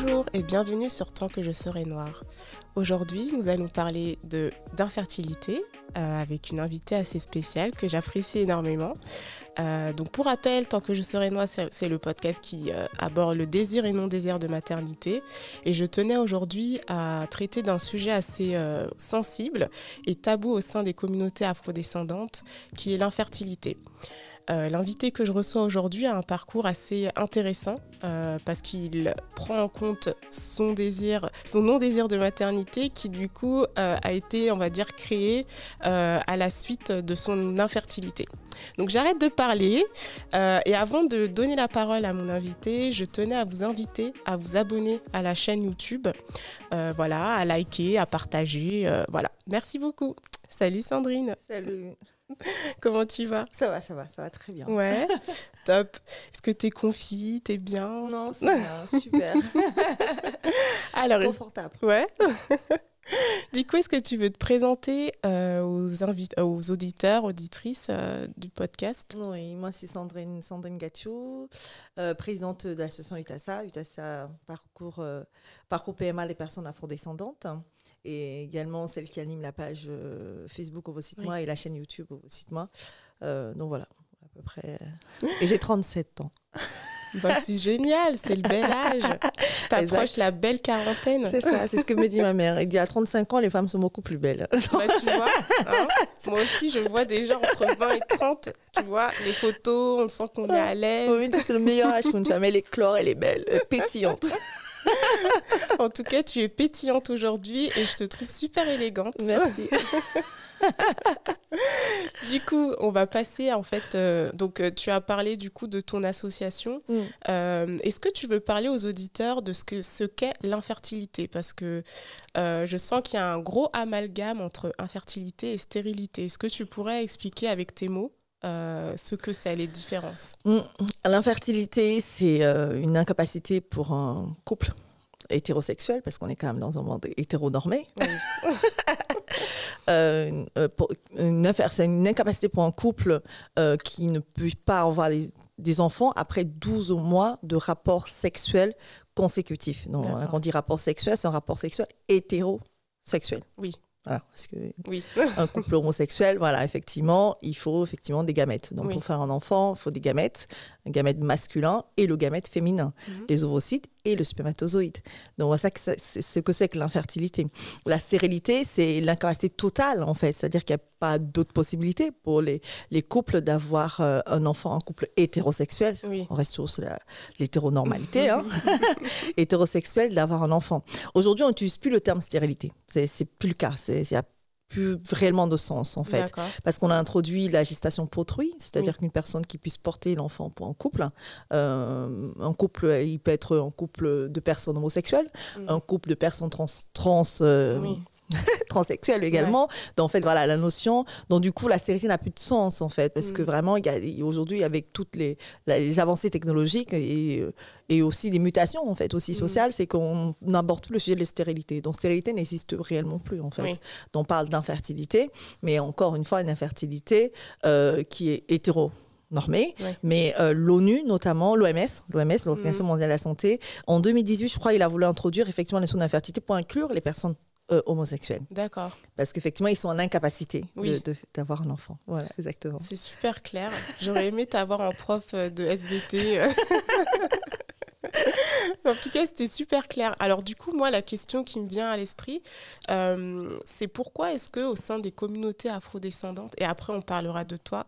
Bonjour et bienvenue sur Tant que je serai noire. Aujourd'hui, nous allons parler d'infertilité avec une invitée assez spéciale que j'apprécie énormément. Donc pour rappel, Tant que je serai noire, c'est le podcast qui aborde le désir et non-désir de maternité. Et je tenais aujourd'hui à traiter d'un sujet assez sensible et tabou au sein des communautés afrodescendantes, qui est l'infertilité. L'invité que je reçois aujourd'hui a un parcours assez intéressant parce qu'il prend en compte son non-désir de maternité qui du coup a été, on va dire, créé à la suite de son infertilité. Donc j'arrête de parler et avant de donner la parole à mon invité, je tenais à vous inviter à vous abonner à la chaîne YouTube, à liker, à partager, voilà. Merci beaucoup. Salut Sandrine. Salut. Comment tu vas ? Ça va très bien. Ouais, top. Est-ce que t'es confie, t'es bien ? Non, c'est bien, super. Alors, confortable. Ouais. Du coup, est-ce que tu veux te présenter aux auditeurs, auditrices du podcast ? Oui, moi c'est Sandrine Gatchou, présidente de l'association UTASA. UTASA parcours PMA les personnes afrodescendantes. Et également celle qui anime la page Facebook Ovocite-moi et la chaîne YouTube Ovocite-moi. Donc voilà, à peu près. Et j'ai 37 ans. Bah, c'est génial, c'est le bel âge. T'approches la belle quarantaine. C'est ça, c'est ce que me dit ma mère. Elle dit à 35 ans, les femmes sont beaucoup plus belles. Bah, tu vois, hein, moi aussi, je vois déjà entre 20 et 30, tu vois, les photos, on sent qu'on est à l'aise. Oui, c'est le meilleur âge pour une femme. Elle éclore, elle est belle, elle est pétillante. En tout cas, tu es pétillante aujourd'hui et je te trouve super élégante. Merci. Du coup, on va passer en fait. Donc, tu as parlé du coup de ton association. Est-ce que tu veux parler aux auditeurs de ce qu'est l'infertilité ? Parce que je sens qu'il y a un gros amalgame entre infertilité et stérilité. Est-ce que tu pourrais expliquer avec tes mots ce que c'est, les différences ? L'infertilité, c'est une incapacité pour un couple hétérosexuel, parce qu'on est quand même dans un monde hétéronormé. Oui. C'est une incapacité pour un couple qui ne peut pas avoir des enfants après 12 mois de rapports sexuels consécutifs. Donc, quand on dit rapport sexuel, c'est un rapport sexuel hétérosexuel. Oui. Voilà, parce que un couple homosexuel, voilà, effectivement, il faut des gamètes. Donc, pour faire un enfant, il faut des gamètes, un gamète masculin et le gamète féminin, les ovocytes et le spermatozoïde. Donc, voilà, c'est ce que c'est que l'infertilité. La stérilité, c'est l'incapacité totale, en fait. C'est-à-dire qu'il n'y a pas d'autre possibilité pour les couples d'avoir un enfant, un couple hétérosexuel. Oui. On reste sur l'hétéronormalité, hein. Hétérosexuel, d'avoir un enfant. Aujourd'hui, on n'utilise plus le terme stérilité. C'est plus le cas. Il n'y a plus réellement de sens, en fait. D'accord. Parce qu'on a introduit la gestation pour autrui, c'est-à-dire qu'une personne qui puisse porter l'enfant pour un couple, il peut être un couple de personnes homosexuelles, un couple de personnes transsexuels également. Ouais. Donc, en fait, voilà, la notion. Donc, du coup, la stérilité n'a plus de sens, en fait, parce que vraiment, aujourd'hui, avec toutes les avancées technologiques et aussi des mutations, en fait, aussi sociales, c'est qu'on n'aborde plus le sujet de la stérilité. Donc, stérilité n'existe réellement plus, en fait. Oui. Donc, on parle d'infertilité, mais encore une fois, une infertilité qui est hétéronormée, mais l'ONU, notamment l'OMS, l'Organisation mondiale de la santé, en 2018, je crois, il a voulu introduire effectivement la notion d'infertilité pour inclure les personnes homosexuels. D'accord. Parce qu'effectivement, ils sont en incapacité d'avoir un enfant. Voilà, exactement. C'est super clair. J'aurais aimé t'avoir en prof de SVT. En tout cas, c'était super clair. Alors du coup, moi, la question qui me vient à l'esprit, c'est pourquoi est-ce qu'au sein des communautés afrodescendantes, et après on parlera de toi,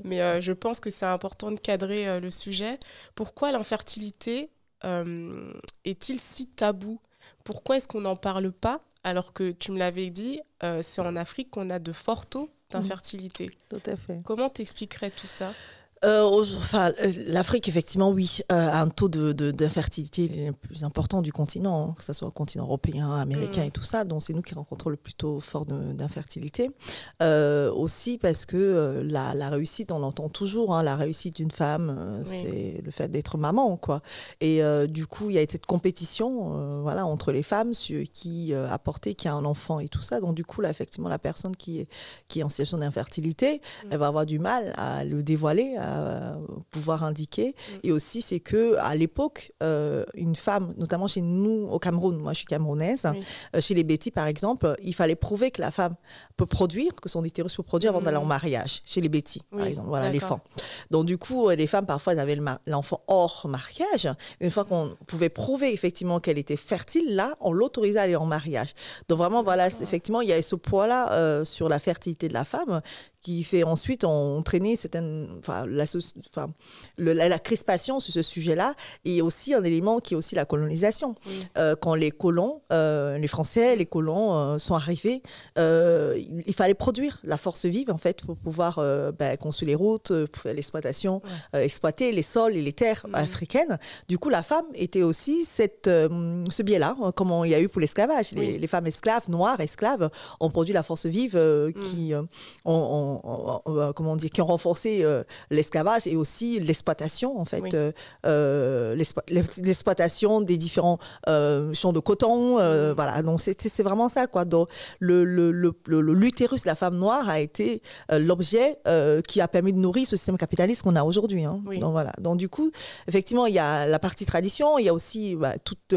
mais je pense que c'est important de cadrer le sujet, pourquoi l'infertilité est-il si tabou ? Pourquoi est-ce qu'on n'en parle pas ? Alors que tu me l'avais dit, c'est en Afrique qu'on a de forts taux d'infertilité. Tout à fait. Comment t'expliquerais tout ça ? L'Afrique, effectivement, oui, a un taux d'infertilité le plus important du continent, que ce soit le continent européen, américain et tout ça. Donc, c'est nous qui rencontrons le plus tôt fort d'infertilité. Aussi parce que la réussite, on l'entend toujours, hein, la réussite d'une femme, c'est le fait d'être maman, quoi. Et du coup, il y a cette compétition entre les femmes sur qui a un enfant et tout ça. Donc, du coup, là, effectivement, la personne qui est en situation d'infertilité, elle va avoir du mal à le dévoiler va pouvoir indiquer. Et aussi, c'est qu'à l'époque, une femme, notamment chez nous au Cameroun, moi je suis camerounaise, chez les Bétis par exemple, il fallait prouver que la femme peut produire, que son utérus peut produire avant d'aller en mariage, chez les Bétis par exemple, voilà, les femmes. Donc du coup, les femmes parfois elles avaient l'enfant hors mariage. Une fois qu'on pouvait prouver effectivement qu'elle était fertile, là, on l'autorisait à aller en mariage. Donc vraiment, voilà, effectivement, il y a ce poids-là sur la fertilité de la femme qui fait ensuite entraîner la crispation sur ce sujet-là, et aussi un élément qui est aussi la colonisation. Quand les colons, les Français, les colons sont arrivés, il fallait produire la force vive en fait pour pouvoir construire les routes, pour faire l'exploitation, exploiter les sols et les terres africaines. Du coup, la femme était aussi ce biais-là, comme il y a eu pour l'esclavage. Les femmes esclaves, noires esclaves, ont produit la force vive qui qui ont renforcé l'esclavage et aussi l'exploitation en fait, l'exploitation des différents champs de coton, voilà. Donc c'est vraiment ça quoi. Donc l'utérus de la femme noire a été l'objet qui a permis de nourrir ce système capitaliste qu'on a aujourd'hui. Hein. Donc voilà. Donc du coup, effectivement, il y a la partie tradition, il y a aussi toute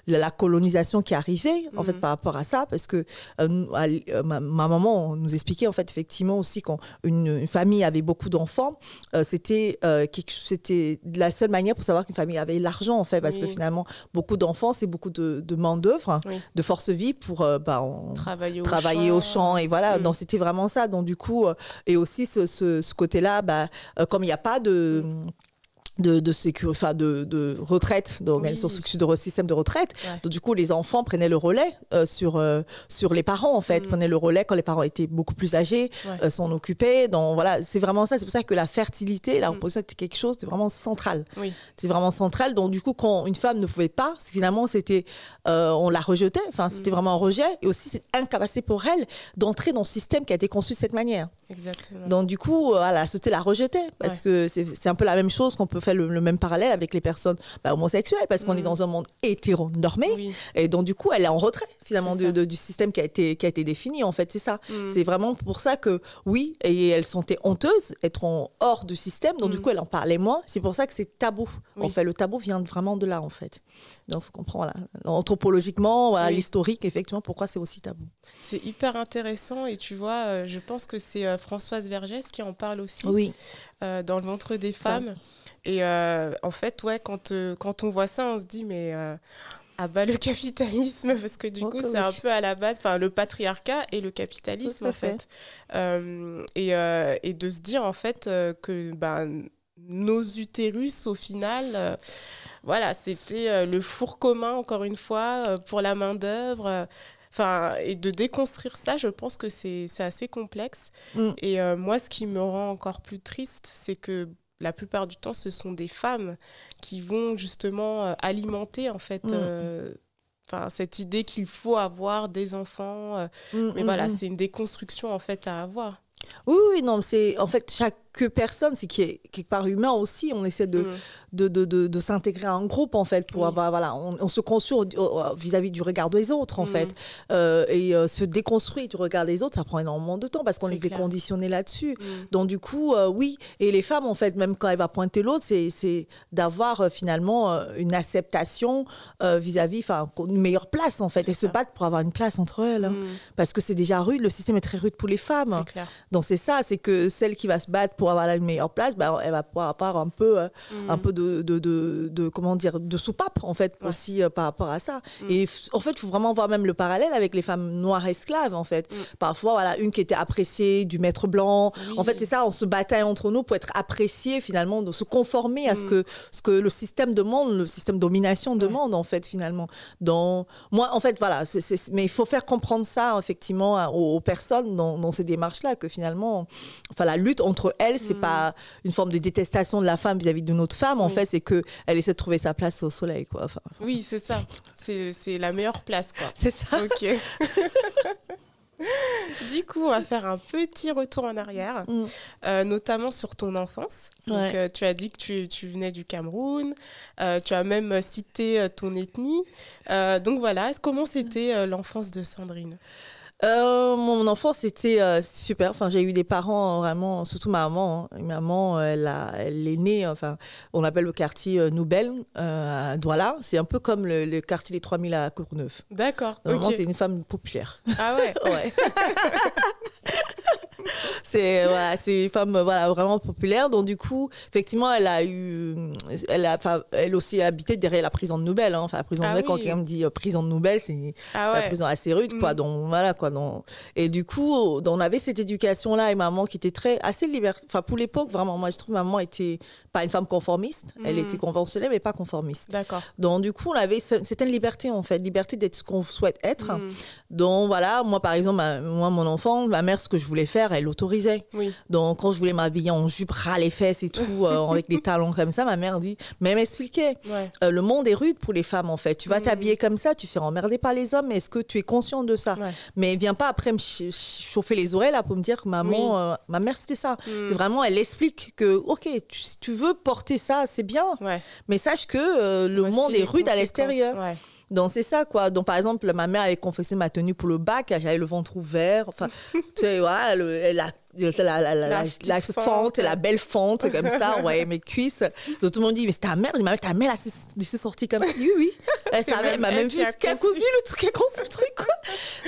la colonisation qui est arrivée en fait par rapport à ça, parce que ma maman nous expliquait en fait effectivement aussi quand une famille avait beaucoup d'enfants, c'était la seule manière pour savoir qu'une famille avait l'argent en fait, parce que finalement beaucoup d'enfants c'est beaucoup de main d'œuvre, de force vive pour travailler au champ, et voilà. Donc c'était vraiment ça. Donc du coup et aussi ce côté-là, comme il n'y a pas de retraite, de système de retraite. Donc, du coup, les enfants prenaient le relais sur les parents, en fait. Prenaient le relais quand les parents étaient beaucoup plus âgés, s'en occupaient. Donc, voilà, c'est vraiment ça. C'est pour ça que la fertilité, la reproduction, c'était quelque chose de vraiment central. C'est vraiment central. Donc, du coup, quand une femme ne pouvait pas, finalement, c'était, on la rejetait. Enfin, c'était vraiment un rejet. Et aussi, c'est incapacité pour elle d'entrer dans le système qui a été conçu de cette manière. Exactement. Donc, du coup, la société la rejetait. Parce que c'est un peu la même chose qu'on peut faire le même parallèle avec les personnes homosexuelles, parce qu'on est dans un monde hétéronormé, et donc du coup elle est en retrait finalement du système qui a été défini en fait, c'est ça. C'est vraiment pour ça que et elles sont honteuses, être hors du système, donc du coup elle en parlait moins, c'est pour ça que c'est tabou. En fait, le tabou vient vraiment de là en fait. Donc il faut comprendre anthropologiquement, l'historique, effectivement, pourquoi c'est aussi tabou. C'est hyper intéressant, et tu vois, je pense que c'est Françoise Vergès qui en parle aussi dans Le ventre des femmes. Et en fait, quand on voit ça, on se dit, mais le capitalisme, parce que du coup, c'est un peu à la base, le patriarcat et le capitalisme, en fait. Et de se dire, en fait, que nos utérus, au final, c'était le four commun, encore une fois, pour la main-d'œuvre. Et de déconstruire ça, je pense que c'est assez complexe. Et moi, ce qui me rend encore plus triste, c'est que la plupart du temps, ce sont des femmes qui vont justement alimenter en fait cette idée qu'il faut avoir des enfants. Mais voilà, c'est une déconstruction en fait à avoir. Oui, non, c'est en fait chaque personne, c'est qui est quelque part humain aussi. On essaie de s'intégrer à un groupe en fait pour on se construit vis-à-vis du regard des autres en fait, et se déconstruire du regard des autres, ça prend énormément de temps parce qu'on est conditionnés là-dessus. Donc du coup et les femmes en fait, même quand elles vont pointer l'autre, c'est d'avoir finalement une acceptation vis-à-vis, une meilleure place en fait, et se battre pour avoir une place entre elles, parce que c'est déjà rude, le système est très rude pour les femmes. C'est clair. Donc c'est ça, c'est que celle qui va se battre pour avoir une meilleure place, elle va pouvoir avoir un peu de comment dire, de soupape en fait aussi par rapport à ça. Et en fait, il faut vraiment voir même le parallèle avec les femmes noires esclaves en fait. Parfois, une qui était appréciée du maître blanc. En fait, c'est ça, on se battait entre nous pour être appréciés finalement, de se conformer à ce que le système demande, le système de domination demande en fait finalement. Donc moi, en fait, voilà, mais il faut faire comprendre ça effectivement aux personnes dans ces démarches-là, que finalement, la lutte entre elles, c'est pas une forme de détestation de la femme vis-à-vis d'une autre femme, en fait, c'est qu'elle essaie de trouver sa place au soleil, quoi. Oui, c'est ça. C'est la meilleure place, quoi. C'est ça. Ok. Du coup, on va faire un petit retour en arrière, notamment sur ton enfance. Donc, tu as dit que tu venais du Cameroun, tu as même cité ton ethnie. Donc voilà, comment c'était l'enfance de Sandrine ? Mon enfance c'était super. Enfin, j'ai eu des parents vraiment, surtout ma maman. Hein. Ma maman, elle est née, enfin, on appelle le quartier Nouvelle à Douala. C'est un peu comme le quartier des 3000 à Courneuve. D'accord. Maman, c'est une femme populaire. Ah ouais. Ouais. C'est une femme vraiment populaire. Donc du coup, effectivement, elle aussi habitait derrière la prison de Nouvelle. Hein. Enfin, la prison de Nouvelle, quand quelqu'un me dit prison de Nouvelle, c'est la prison assez rude, quoi. Donc voilà, quoi. Donc, et du coup, on avait cette éducation-là et maman qui était assez libertaire. Enfin, pour l'époque, vraiment, moi, je trouve maman était pas une femme conformiste. Elle était conventionnelle, mais pas conformiste. D'accord. Donc du coup, on avait certaine liberté, en fait, liberté d'être ce qu'on souhaite être. Donc voilà, moi, par exemple, mon enfant, ma mère, ce que je voulais faire, elle l'autorisait. Oui. Donc quand je voulais m'habiller en jupe ras les fesses et tout, avec des talons comme ça, ma mère dit, mais elle m'expliquait, le monde est rude pour les femmes, en fait. Tu vas t'habiller comme ça, tu fais emmerder par les hommes, mais est-ce que tu es conscient de ça? Mais viens pas après me chauffer les oreilles là pour me dire que maman, ma mère c'était ça. C'est vraiment, elle explique que, ok, tu veux porter ça, c'est bien, mais sache que le monde est rude à l'extérieur. Donc c'est ça, quoi. Donc par exemple, ma mère avait confectionné ma tenue pour le bac, j'avais le ventre ouvert, enfin, tu sais, la fente, la belle fente comme ça, mes cuisses. Donc tout le monde dit, mais c'est ta mère, ta mère elle s'est sortie comme ça. Oui, elle savait, elle m'a même vu qu'elle a conçu le truc, quoi.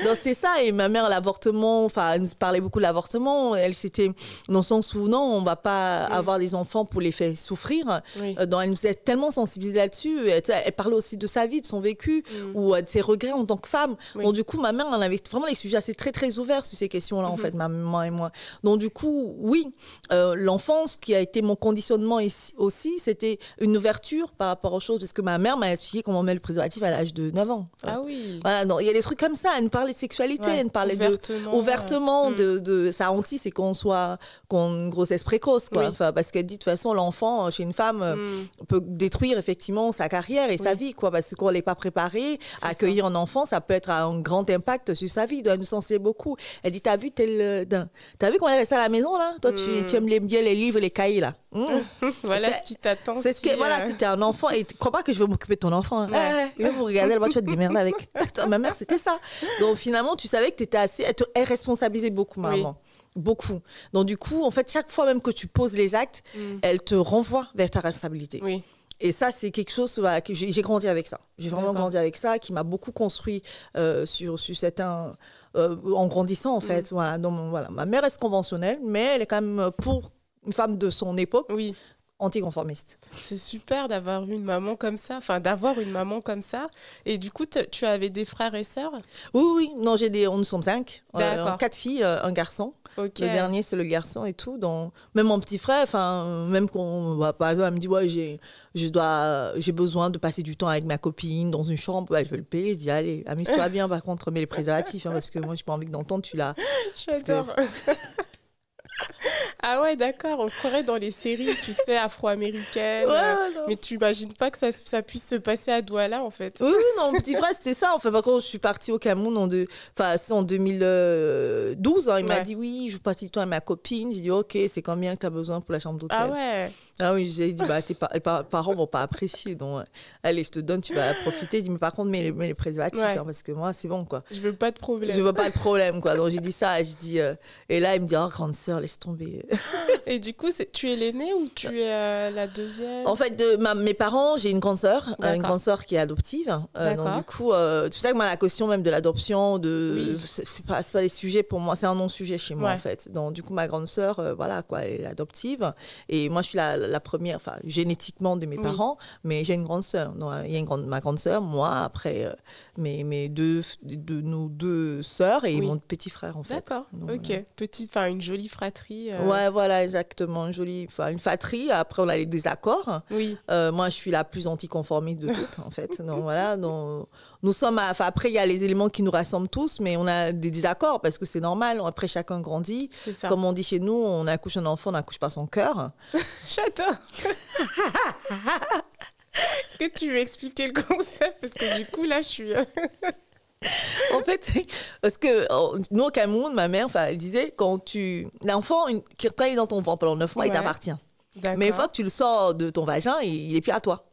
Donc c'était ça, et ma mère, l'avortement, enfin, elle nous parlait beaucoup de l'avortement, elle c'était dans le sens où non, on va pas avoir des enfants pour les faire souffrir. Donc elle nous a tellement sensibilisés là-dessus, elle parlait aussi de sa vie, de son vécu, ou de ses regrets en tant que femme. Donc du coup, ma mère, on avait vraiment les sujets assez très très ouverts sur ces questions-là, en fait, ma maman et moi. Donc du coup, oui, l'enfance qui a été mon conditionnement aussi, c'était une ouverture par rapport aux choses, parce que ma mère m'a expliqué comment on met le préservatif à l'âge de 9 ans. Ah oui. Voilà, donc il y a des trucs comme ça, elle nous parlait de sexualité, elle nous parlait ouvertement de sa hantise, c'est qu'on ait une grossesse précoce, quoi. Enfin, parce qu'elle dit, de toute façon, l'enfant, chez une femme, peut détruire effectivement sa carrière et sa vie, quoi, parce qu'on n'est pas préparé à accueillir un enfant, ça peut être un grand impact sur sa vie, elle nous enseigne beaucoup. Elle dit, t'as vu qu'on avait ça à la maison, là? Toi, tu aimes bien les livres, les cahiers, là. Voilà ce qui t'attend. Voilà, c'était un enfant, et tu crois pas que je vais m'occuper de ton enfant. Hein. Il va vous regarder, là-bas, tu vas te démerder avec. Ma mère, c'était ça. Donc finalement, tu savais que tu étais elle responsabilisait beaucoup, maman. Beaucoup. Donc du coup, en fait, chaque fois même que tu poses les actes, elle te renvoie vers ta responsabilité. Oui. Et ça, c'est quelque chose que j'ai grandi avec ça. J'ai vraiment grandi avec ça, qui m'a beaucoup construit sur certains... en grandissant, en fait. Voilà. Donc, voilà. Ma mère est conventionnelle, mais elle est quand même, pour une femme de son époque, anticonformiste. C'est super d'avoir une maman comme ça, Et du coup, tu avais des frères et sœurs? Oui. Non, nous sommes 5. 4 filles, un garçon. Okay. Le dernier, c'est le garçon et tout. Donc, même mon petit frère, même par exemple, elle me dit, j'ai besoin de passer du temps avec ma copine dans une chambre, je vais le payer. Je dis, allez, amuse-toi bien, par contre, mets les préservatifs, parce que moi, je n'ai pas envie d'entendre, tu l'as. J'adore. Ah ouais, d'accord, on se croirait dans les séries, tu sais, afro-américaines. Mais tu imagines pas que ça puisse se passer à Douala, en fait. Oui, non, mon petit frère, c'était ça. En fait, par contre, je suis partie au Cameroun en 2012. Hein, il m'a dit, oui, je veux passer du temps avec ma copine. J'ai dit, ok, c'est combien que tu as besoin pour la chambre d'hôtel? Ah ouais. Ah oui, j'ai dit, tes parents vont pas apprécier. Donc, allez, je te donne, tu vas profiter. Il dit, mais par contre, mets les préservatifs, parce que moi, c'est bon, quoi. Je veux pas de problème. Je veux pas de problème, quoi. Donc, j'ai dit ça. Et là, il me dit, oh, grande sœur, laisse tomber. Et du coup, tu es l'aînée ou tu es la deuxième? En fait, mes parents, j'ai une grande sœur qui est adoptive. Donc, du coup, c'est pour ça que moi, la question même de l'adoption, c'est pas des sujets pour moi, c'est un non-sujet chez moi, en fait. Donc, du coup, ma grande sœur, voilà, quoi, elle est adoptive. Et moi, je suis la première, enfin, génétiquement de mes parents, mais j'ai une grande sœur. Donc, il y a ma grande sœur, moi, après, nos deux sœurs et mon petit frère, en fait. D'accord, donc, ok. Une jolie fratrie. Ouais, voilà, exactement. Une fratrie. Après, on a les désaccords. Oui. Moi, je suis la plus anticonformiste de toutes, en fait. Donc, voilà. Donc, nous sommes... après, il y a les éléments qui nous rassemblent tous, mais on a des désaccords parce que c'est normal. Après, chacun grandit. C'est ça. Comme on dit chez nous, on accouche un enfant, on n'accouche pas son cœur. J'adore. Est-ce que tu veux expliquer le concept? Parce que du coup, là, je suis... En fait, parce que nous au Cameroun, ma mère, elle disait, l'enfant, quand il est dans ton ventre pendant 9 mois, il t'appartient. D'accord. Mais une fois que tu le sors de ton vagin, il n'est plus à toi.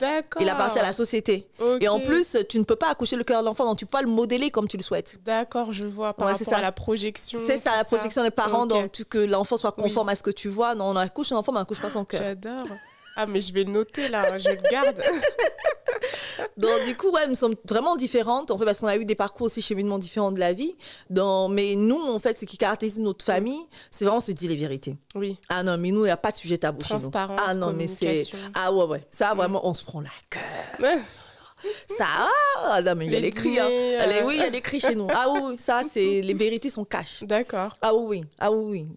D'accord. Il appartient à la société. Okay. Et en plus, tu ne peux pas accoucher le cœur de l'enfant, donc tu peux pas le modeler comme tu le souhaites. D'accord, je vois. Par rapport à la projection. C'est ça, la projection des parents, donc que l'enfant soit conforme à ce que tu vois. Non, on accouche un enfant, mais on n'accouche pas son cœur. J'adore. Ah, mais je vais le noter là, je le garde. Donc, du coup, ouais, nous sommes vraiment différentes, en fait, parce qu'on a eu des parcours aussi cheminement différents de la vie. Mais nous, en fait, ce qui caractérise notre famille, c'est vraiment se dire les vérités. Oui. Ah non, mais nous, il n'y a pas de sujet tabou chez nous. Transparence, ah non, mais c'est. Ah ouais. Ça, vraiment, on se prend la cœur. Ça, non, mais il y a les cris. Hein. Oui, il y a les cris chez nous. Ah oui, ça, c'est les vérités sont cash. D'accord. Ah oui.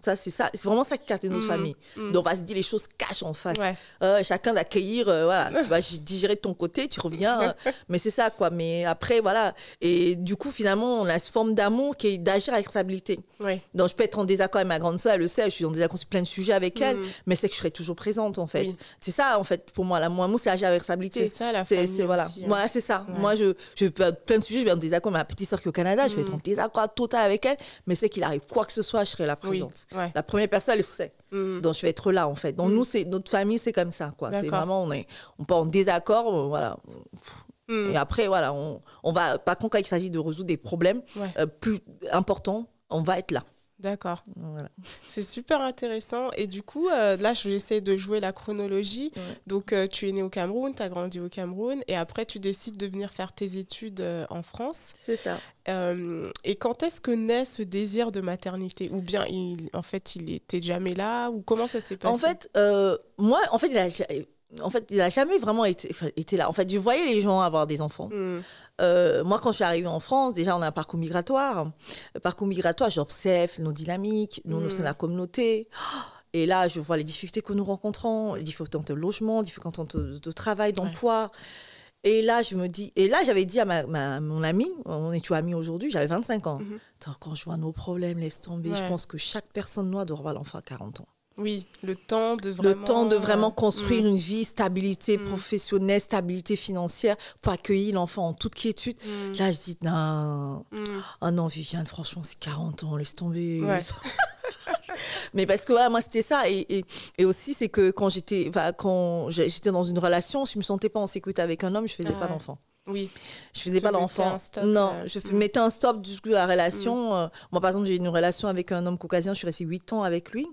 Ça, c'est ça. C'est vraiment ça qui caractérise notre famille. Donc, on va se dire les choses cash en face. Ouais. Chacun d'accueillir, voilà. Tu vas digérer de ton côté, tu reviens. Mais c'est ça, quoi. Mais après, voilà. Et du coup, finalement, on a cette forme d'amour qui est d'agir avec responsabilité. Ouais. Donc, je peux être en désaccord avec ma grande sœur, elle le sait, je suis en désaccord sur plein de sujets avec elle, mais c'est que je serai toujours présente, en fait. Oui. C'est ça, en fait, pour moi. L'amour, c'est agir avec responsabilité. C'est ça, la famille voilà. aussi, Voilà, c'est ça. Ouais. Moi, je peux plein de sujets, je vais en désaccord avec ma petite sœur qui est au Canada, je vais être en désaccord total avec elle, mais c'est qu'il arrive quoi que ce soit, je serai là présente. Oui. Ouais. La première personne, elle le sait. Donc, je vais être là, en fait. Donc, nous, notre famille, c'est comme ça, quoi. C'est vraiment, on peut en désaccord, voilà. Et après, voilà, on va, par contre, quand il s'agit de résoudre des problèmes plus importants, on va être là. D'accord. Voilà. C'est super intéressant. Et du coup, là, j'essaie de jouer la chronologie. Ouais. Donc, tu es né au Cameroun, tu as grandi au Cameroun. Et après, tu décides de venir faire tes études en France. C'est ça. Et quand est-ce que naît ce désir de maternité? Ou bien, il était jamais là? Ou comment ça s'est passé? En fait, moi, il n'a jamais vraiment été là. En fait, je voyais les gens avoir des enfants. Moi, quand je suis arrivée en France, déjà, on a un parcours migratoire. Le parcours migratoire, j'observe nos dynamiques, nous sommes la communauté. Et là, je vois les difficultés que nous rencontrons, les difficultés de logement, les difficultés de travail, d'emploi. Et là, je me dis... Et là, j'avais dit à mon amie, on est toujours amis aujourd'hui, j'avais 25 ans. Quand je vois nos problèmes, laisse tomber. Je pense que chaque personne noire doit avoir l'enfant à 40 ans. Oui, le temps de vraiment construire une vie, stabilité professionnelle, stabilité financière, pour accueillir l'enfant en toute quiétude. Là, je dis, non, oh non, Viviane, franchement, c'est 40 ans, laisse tomber. Ouais. Mais parce que voilà, moi, c'était ça. Et aussi, c'est que quand j'étais dans une relation, je ne me sentais pas en sécurité avec un homme, je ne faisais pas d'enfant. Oui. Je faisais pas d'enfant. Non, je mettais un stop du coup à la relation. Moi, par exemple, j'ai eu une relation avec un homme caucasien. Je suis restée 8 ans avec lui.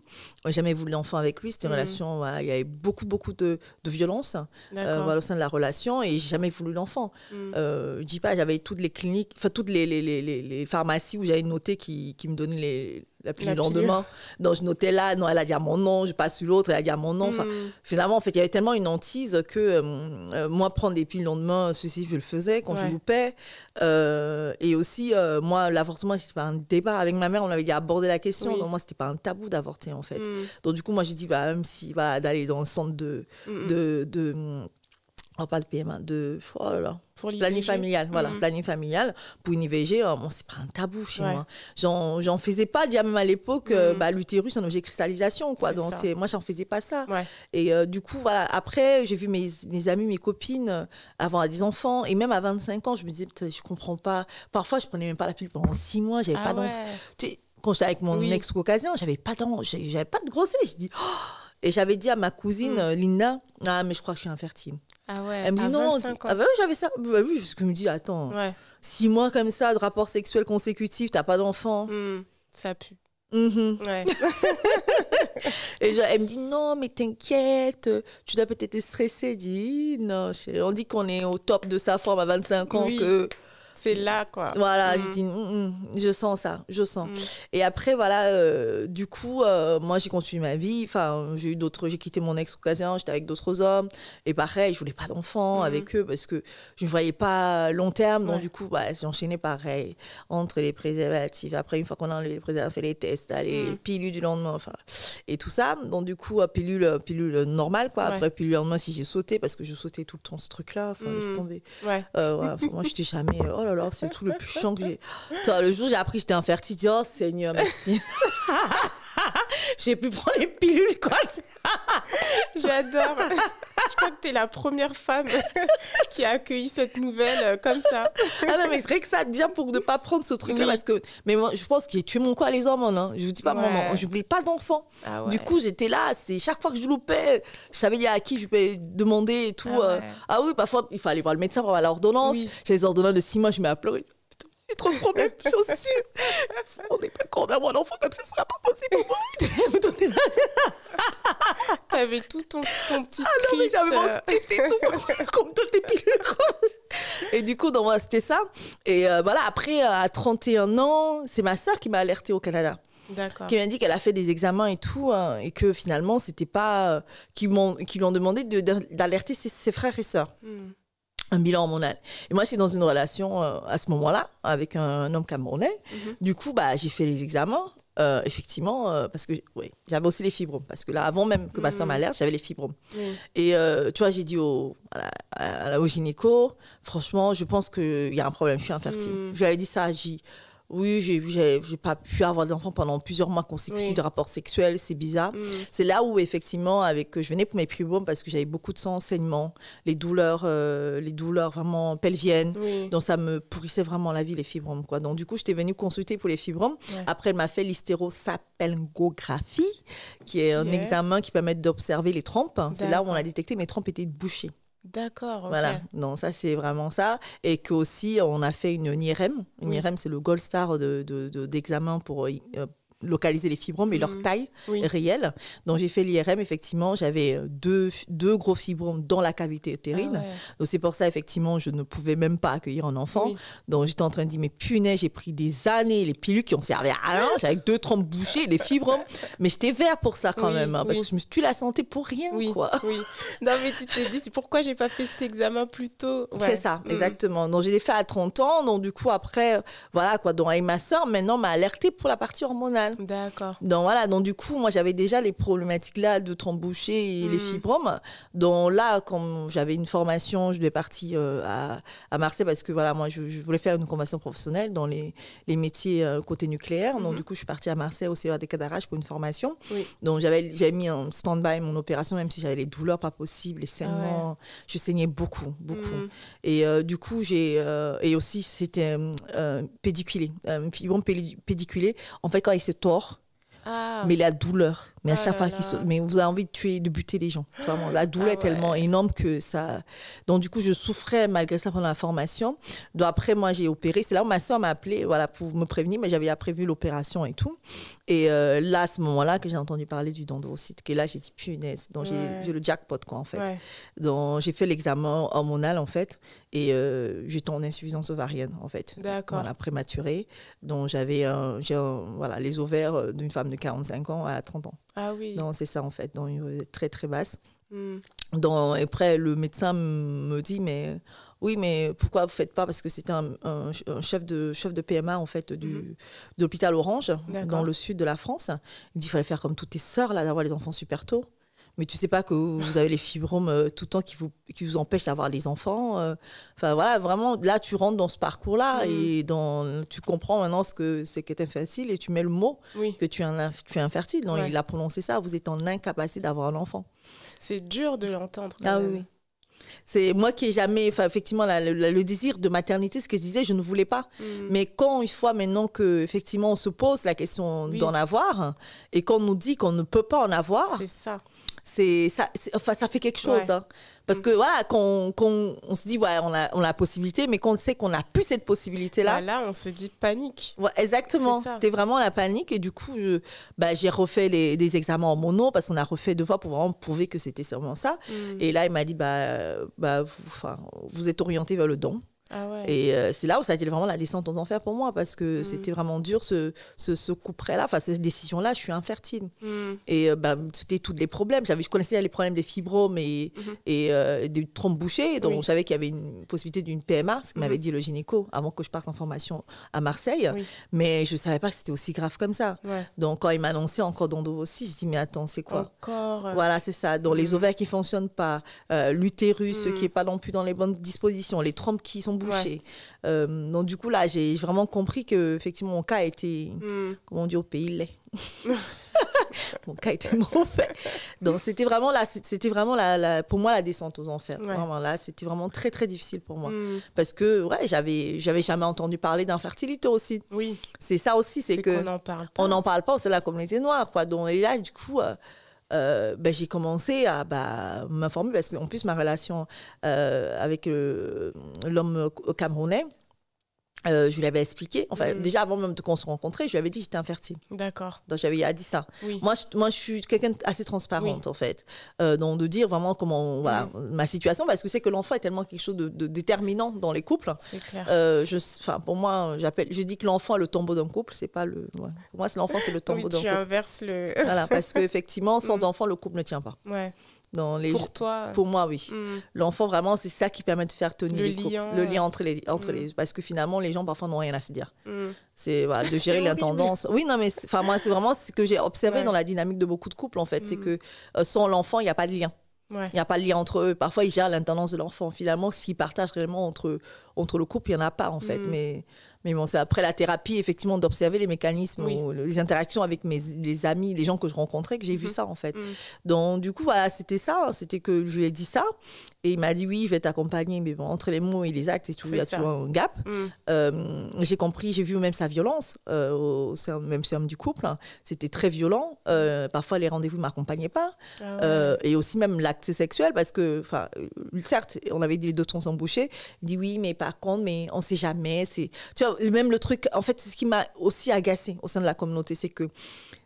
J'ai jamais voulu d'enfant avec lui. C'était une relation, voilà, il y avait beaucoup de violence au sein de la relation et j'ai jamais voulu l'enfant. Je dis pas, j'avais toutes les cliniques, enfin toutes les pharmacies où j'avais noté qui me donnaient la pilule le lendemain. Donc, je notais là, non, elle a dit à mon nom, je passe sur l'autre, elle a dit à mon nom. Finalement, en fait, il y avait tellement une hantise que moi, prendre des pilules le lendemain, ceci, je le faisais quand je loupais. Et aussi, moi, l'avortement, c'était pas un débat. Avec ma mère, on avait abordé la question. Donc, moi, c'était pas un tabou d'avorter, en fait. Donc, du coup, moi, j'ai dit, même si, d'aller dans le centre on parle de PMA, oh là là, planning familial, voilà, planning familial. Pour une IVG, c'est pas un tabou chez moi. J'en faisais pas, déjà même à l'époque, l'utérus, c'est un objet de cristallisation, quoi. Donc, moi, j'en faisais pas ça. Ouais. Et du coup, voilà, après, j'ai vu mes amis, mes copines avoir des enfants. Et même à 25 ans, je me disais, je comprends pas. Parfois, je prenais même pas la pilule pendant 6 mois, j'avais pas d'enfant. Quand j'étais avec mon ex-caucasien, j'avais pas de grossesse. Je dis, et j'avais dit à ma cousine, Linda, mais je crois que je suis infertile. Ah ouais, elle me dit non, j'avais ça. Bah oui, parce que je me dis, attends, 6 mois comme ça de rapports sexuels consécutifs, t'as pas d'enfant. Ça pue. Ouais. Et elle me dit non, mais t'inquiète, tu dois peut-être être stressée. Je dis non, on dit qu'on est au top de sa forme à 25 ans que. C'est là, quoi. Voilà, je dis, je sens ça, je sens. Et après, voilà, du coup, moi, j'ai continué ma vie. Enfin, j'ai quitté mon ex-caucasien, j'étais avec d'autres hommes. Et pareil, je voulais pas d'enfants avec eux parce que je ne voyais pas long terme. Donc, du coup, j'ai enchaîné pareil entre les préservatifs. Après, une fois qu'on a enlevé les préservatifs, on fait les tests, les pilules du lendemain, enfin, et tout ça. Donc, du coup, pilule normale, quoi. Après, pilule du lendemain, si j'ai sauté, parce que je sautais tout le temps ce truc-là. Enfin, laisse tomber. Moi, je n'étais jamais... Oh là là, c'est tout le plus chiant que j'ai. Le jour où j'ai appris que j'étais infertile, j'ai dit, oh Seigneur, merci. J'ai pu prendre les pilules, quoi. J'adore. Je crois que tu es la première femme qui a accueilli cette nouvelle comme ça. Ah non, mais c'est vrai que ça devient pour ne pas prendre ce truc-là. Oui. Parce que, mais moi, je pense que j'ai tué mon corps à les hormones. Hein. Je vous dis pas, Ouais. maman, je voulais pas d'enfant. Ah ouais. Du coup, j'étais là. C'est chaque fois que je loupais, je savais à qui je pouvais demander et tout. Ah ouais. Ah oui, parfois, il fallait voir le médecin pour avoir l'ordonnance. Oui. J'ai les ordonnances de 6 mois, je mets à pleurer. Putain, j'ai trop de problèmes, j'en suis. On n'est pas quand on a un enfant comme ça, ce sera pas possible pour moi. Vous donnez T'avais tout ton petit script. non, mais j'avais mon script et tout, qu'on me donne des pilules, quoi. Et du coup, donc, voilà, c'était ça. Et voilà, après, à 31 ans, c'est ma sœur qui m'a alertée au Canada. D'accord. Qui m'a dit qu'elle a fait des examens et tout, hein, et que finalement, c'était pas... qu'ils lui ont demandé d'alerter ses frères et sœurs. Un bilan hormonal. Et moi, j'étais dans une relation à ce moment-là avec un homme camerounais. Du coup, bah, j'ai fait les examens. Effectivement, parce que oui, j'avais aussi les fibromes. Parce que là, avant même que ma soeur m'alerte, j'avais les fibromes. Et tu vois, j'ai dit au gynéco, franchement, je pense qu'il y a un problème, je suis infertile. Je lui avais dit ça, oui, j'ai pas pu avoir d'enfants pendant plusieurs mois consécutifs de rapports sexuels, c'est bizarre. C'est là où, effectivement, je venais pour mes fibromes parce que j'avais beaucoup de sang, saignement, les douleurs vraiment pelviennes. Donc, ça me pourrissait vraiment la vie, les fibromes, quoi. Donc, du coup, j'étais venue consulter pour les fibromes. Après, elle m'a fait l'hystérosapelgographie, qui est un examen qui permet d'observer les trompes. C'est là où on a détecté que mes trompes étaient bouchées. D'accord, ok. Voilà, donc ça c'est vraiment ça. Et qu'aussi on a fait une IRM. Une IRM, c'est le gold star d'examen pour localiser les fibromes et leur taille réelle. Donc j'ai fait l'IRM, effectivement, j'avais deux gros fibromes dans la cavité utérine. Ah ouais. Donc c'est pour ça, effectivement, je ne pouvais même pas accueillir un enfant. Donc j'étais en train de dire, mais punaise, j'ai pris des années, les pilules qui ont servi à rien, j'avais 2 trompes bouchées, des fibromes. Mais j'étais vert pour ça quand même, hein, parce que je me suis tué la santé pour rien, quoi. Non, mais tu te dis, c'est pourquoi j'ai pas fait cet examen plus tôt. C'est ça, exactement. Donc je l'ai fait à 30 ans, donc du coup après, voilà quoi. Donc avec ma soeur, maintenant, m'a alertée pour la partie hormonale. D'accord. Donc voilà, donc du coup, moi j'avais déjà les problématiques là de trompes bouchées et les fibromes. Donc là, quand j'avais une formation, je devais partir à Marseille parce que voilà, moi je voulais faire une formation professionnelle dans les métiers côté nucléaire. Donc du coup, je suis partie à Marseille au CEA des Cadarages pour une formation. Donc j'avais mis en stand-by mon opération, même si j'avais les douleurs pas possibles, les saignements. Je saignais beaucoup. Et du coup, et aussi c'était pédiculé, fibrome pédiculé. En fait, quand il se tord, mais la douleur, mais à chaque fois mais vous avez envie de buter les gens. Vraiment, la douleur est tellement énorme que ça. Donc du coup, je souffrais malgré ça pendant la formation. Donc après, moi, j'ai opéré. C'est là où ma soeur m'a appelée, voilà, pour me prévenir, mais j'avais prévu l'opération et tout. Et là, à ce moment-là, que j'ai entendu parler du dendrocyte, que là, j'ai dit punaise. Donc j'ai le jackpot, quoi, en fait. Donc j'ai fait l'examen hormonal, en fait, et j'étais en insuffisance ovarienne, en fait. D'accord. Voilà, prématurée. Donc j'avais voilà, les ovaires d'une femme de 45 ans à 30 ans. Ah oui. Donc c'est ça, en fait. Donc très, très basse. Donc après, le médecin me dit, mais... Oui, mais pourquoi vous ne faites pas? Parce que c'était un chef de PMA, en fait, de l'hôpital Orange, dans le sud de la France. Il me dit, il fallait faire comme toutes tes sœurs, là, d'avoir les enfants super tôt. Mais tu ne sais pas que vous avez les fibromes tout le temps qui vous empêchent d'avoir les enfants. Enfin, voilà, vraiment, là, tu rentres dans ce parcours-là et tu comprends maintenant ce que c'est qu'être infertile et tu mets le mot que tu es infertile. Donc, il a prononcé ça, vous êtes en incapacité d'avoir un enfant. C'est dur de l'entendre. Ah oui. C'est moi qui n'ai jamais, effectivement, le désir de maternité, ce que je disais, je ne voulais pas. Mais quand une fois maintenant qu'effectivement on se pose la question d'en avoir et qu'on nous dit qu'on ne peut pas en avoir, c'est ça. Ça fait quelque chose. Hein. Parce que voilà, on se dit, on a la possibilité, mais qu'on sait qu'on n'a plus cette possibilité-là. Là, on se dit panique. Ouais, exactement, c'était vraiment la panique. Et du coup, j'ai refait des examens hormonaux parce qu'on a refait 2 fois pour vraiment prouver que c'était vraiment ça. Et là, il m'a dit, vous êtes orienté vers le don. Ah ouais. Et c'est là où ça a été vraiment la descente aux enfers pour moi parce que c'était vraiment dur ce coup près là, cette décision là, je suis infertile. Et c'était tous les problèmes, je connaissais les problèmes des fibromes et des trompes bouchées, donc je savais qu'il y avait une possibilité d'une PMA, ce que m'avait dit le gynéco avant que je parte en formation à Marseille, mais je savais pas que c'était aussi grave comme ça. Donc quand il m'a annoncé encore d'endométriose, je dis mais attends, c'est quoi? Voilà, c'est ça. Donc les ovaires qui fonctionnent pas, l'utérus qui est pas non plus dans les bonnes dispositions, les trompes qui sont bouchées. Donc du coup là, j'ai vraiment compris que effectivement mon cas était, comment on dit au pays, laid. Mon cas était mauvais. Donc, c'était vraiment pour moi, la descente aux enfers. Ouais. Vraiment, là, c'était vraiment très, très difficile pour moi. Parce que, ouais, j'avais jamais entendu parler d'infertilité aussi. Oui. C'est ça aussi, c'est que... qu'on n'en parle pas. On n'en parle pas, c'est la communauté noire, quoi. Donc, et là, du coup... j'ai commencé à m'informer parce qu'en plus ma relation avec l'homme camerounais, je lui avais expliqué, enfin déjà avant même qu'on se rencontrait, je lui avais dit que j'étais infertile. D'accord. Donc j'avais dit ça. Oui. Moi je suis quelqu'un assez transparente en fait, donc de dire vraiment comment ma situation, parce que c'est que l'enfant est tellement quelque chose de déterminant dans les couples. C'est clair. Pour moi je dis que l'enfant est le tombeau d'un couple, c'est pas le. Ouais. Pour moi l'enfant c'est le tombeau d'un couple. Tu inverses le. Voilà, parce qu'effectivement sans enfant le couple ne tient pas. Ouais. Pour toi. Pour moi, oui. L'enfant, vraiment, c'est ça qui permet de faire tenir le lien entre les. Parce que finalement, les gens, parfois, n'ont rien à se dire. C'est de gérer l'intendance. Oui, non, mais moi, c'est vraiment ce que j'ai observé dans la dynamique de beaucoup de couples, en fait. C'est que sans l'enfant, il n'y a pas de lien. Il n'y a pas de lien entre eux. Parfois, ils gèrent l'intendance de l'enfant. Finalement, ce qu'ils partagent réellement entre le couple, il n'y en a pas, en fait. Mais bon, c'est après la thérapie, effectivement, d'observer les mécanismes, ou les interactions avec les amis, les gens que je rencontrais, que j'ai vu ça, en fait. Donc, du coup, voilà, c'était ça. C'était que je lui ai dit ça. Et il m'a dit, oui, je vais t'accompagner. Mais bon, entre les mots et les actes, il y a toujours un gap. J'ai compris, j'ai vu même sa violence au sein du couple. C'était très violent. Parfois, les rendez-vous ne m'accompagnaient pas. Et aussi même l'acte sexuel, parce que, certes, on avait des deux tons embouchés. Il dit, oui, mais par contre, mais on ne sait jamais. Tu vois, même le truc, en fait, c'est ce qui m'a aussi agacée au sein de la communauté,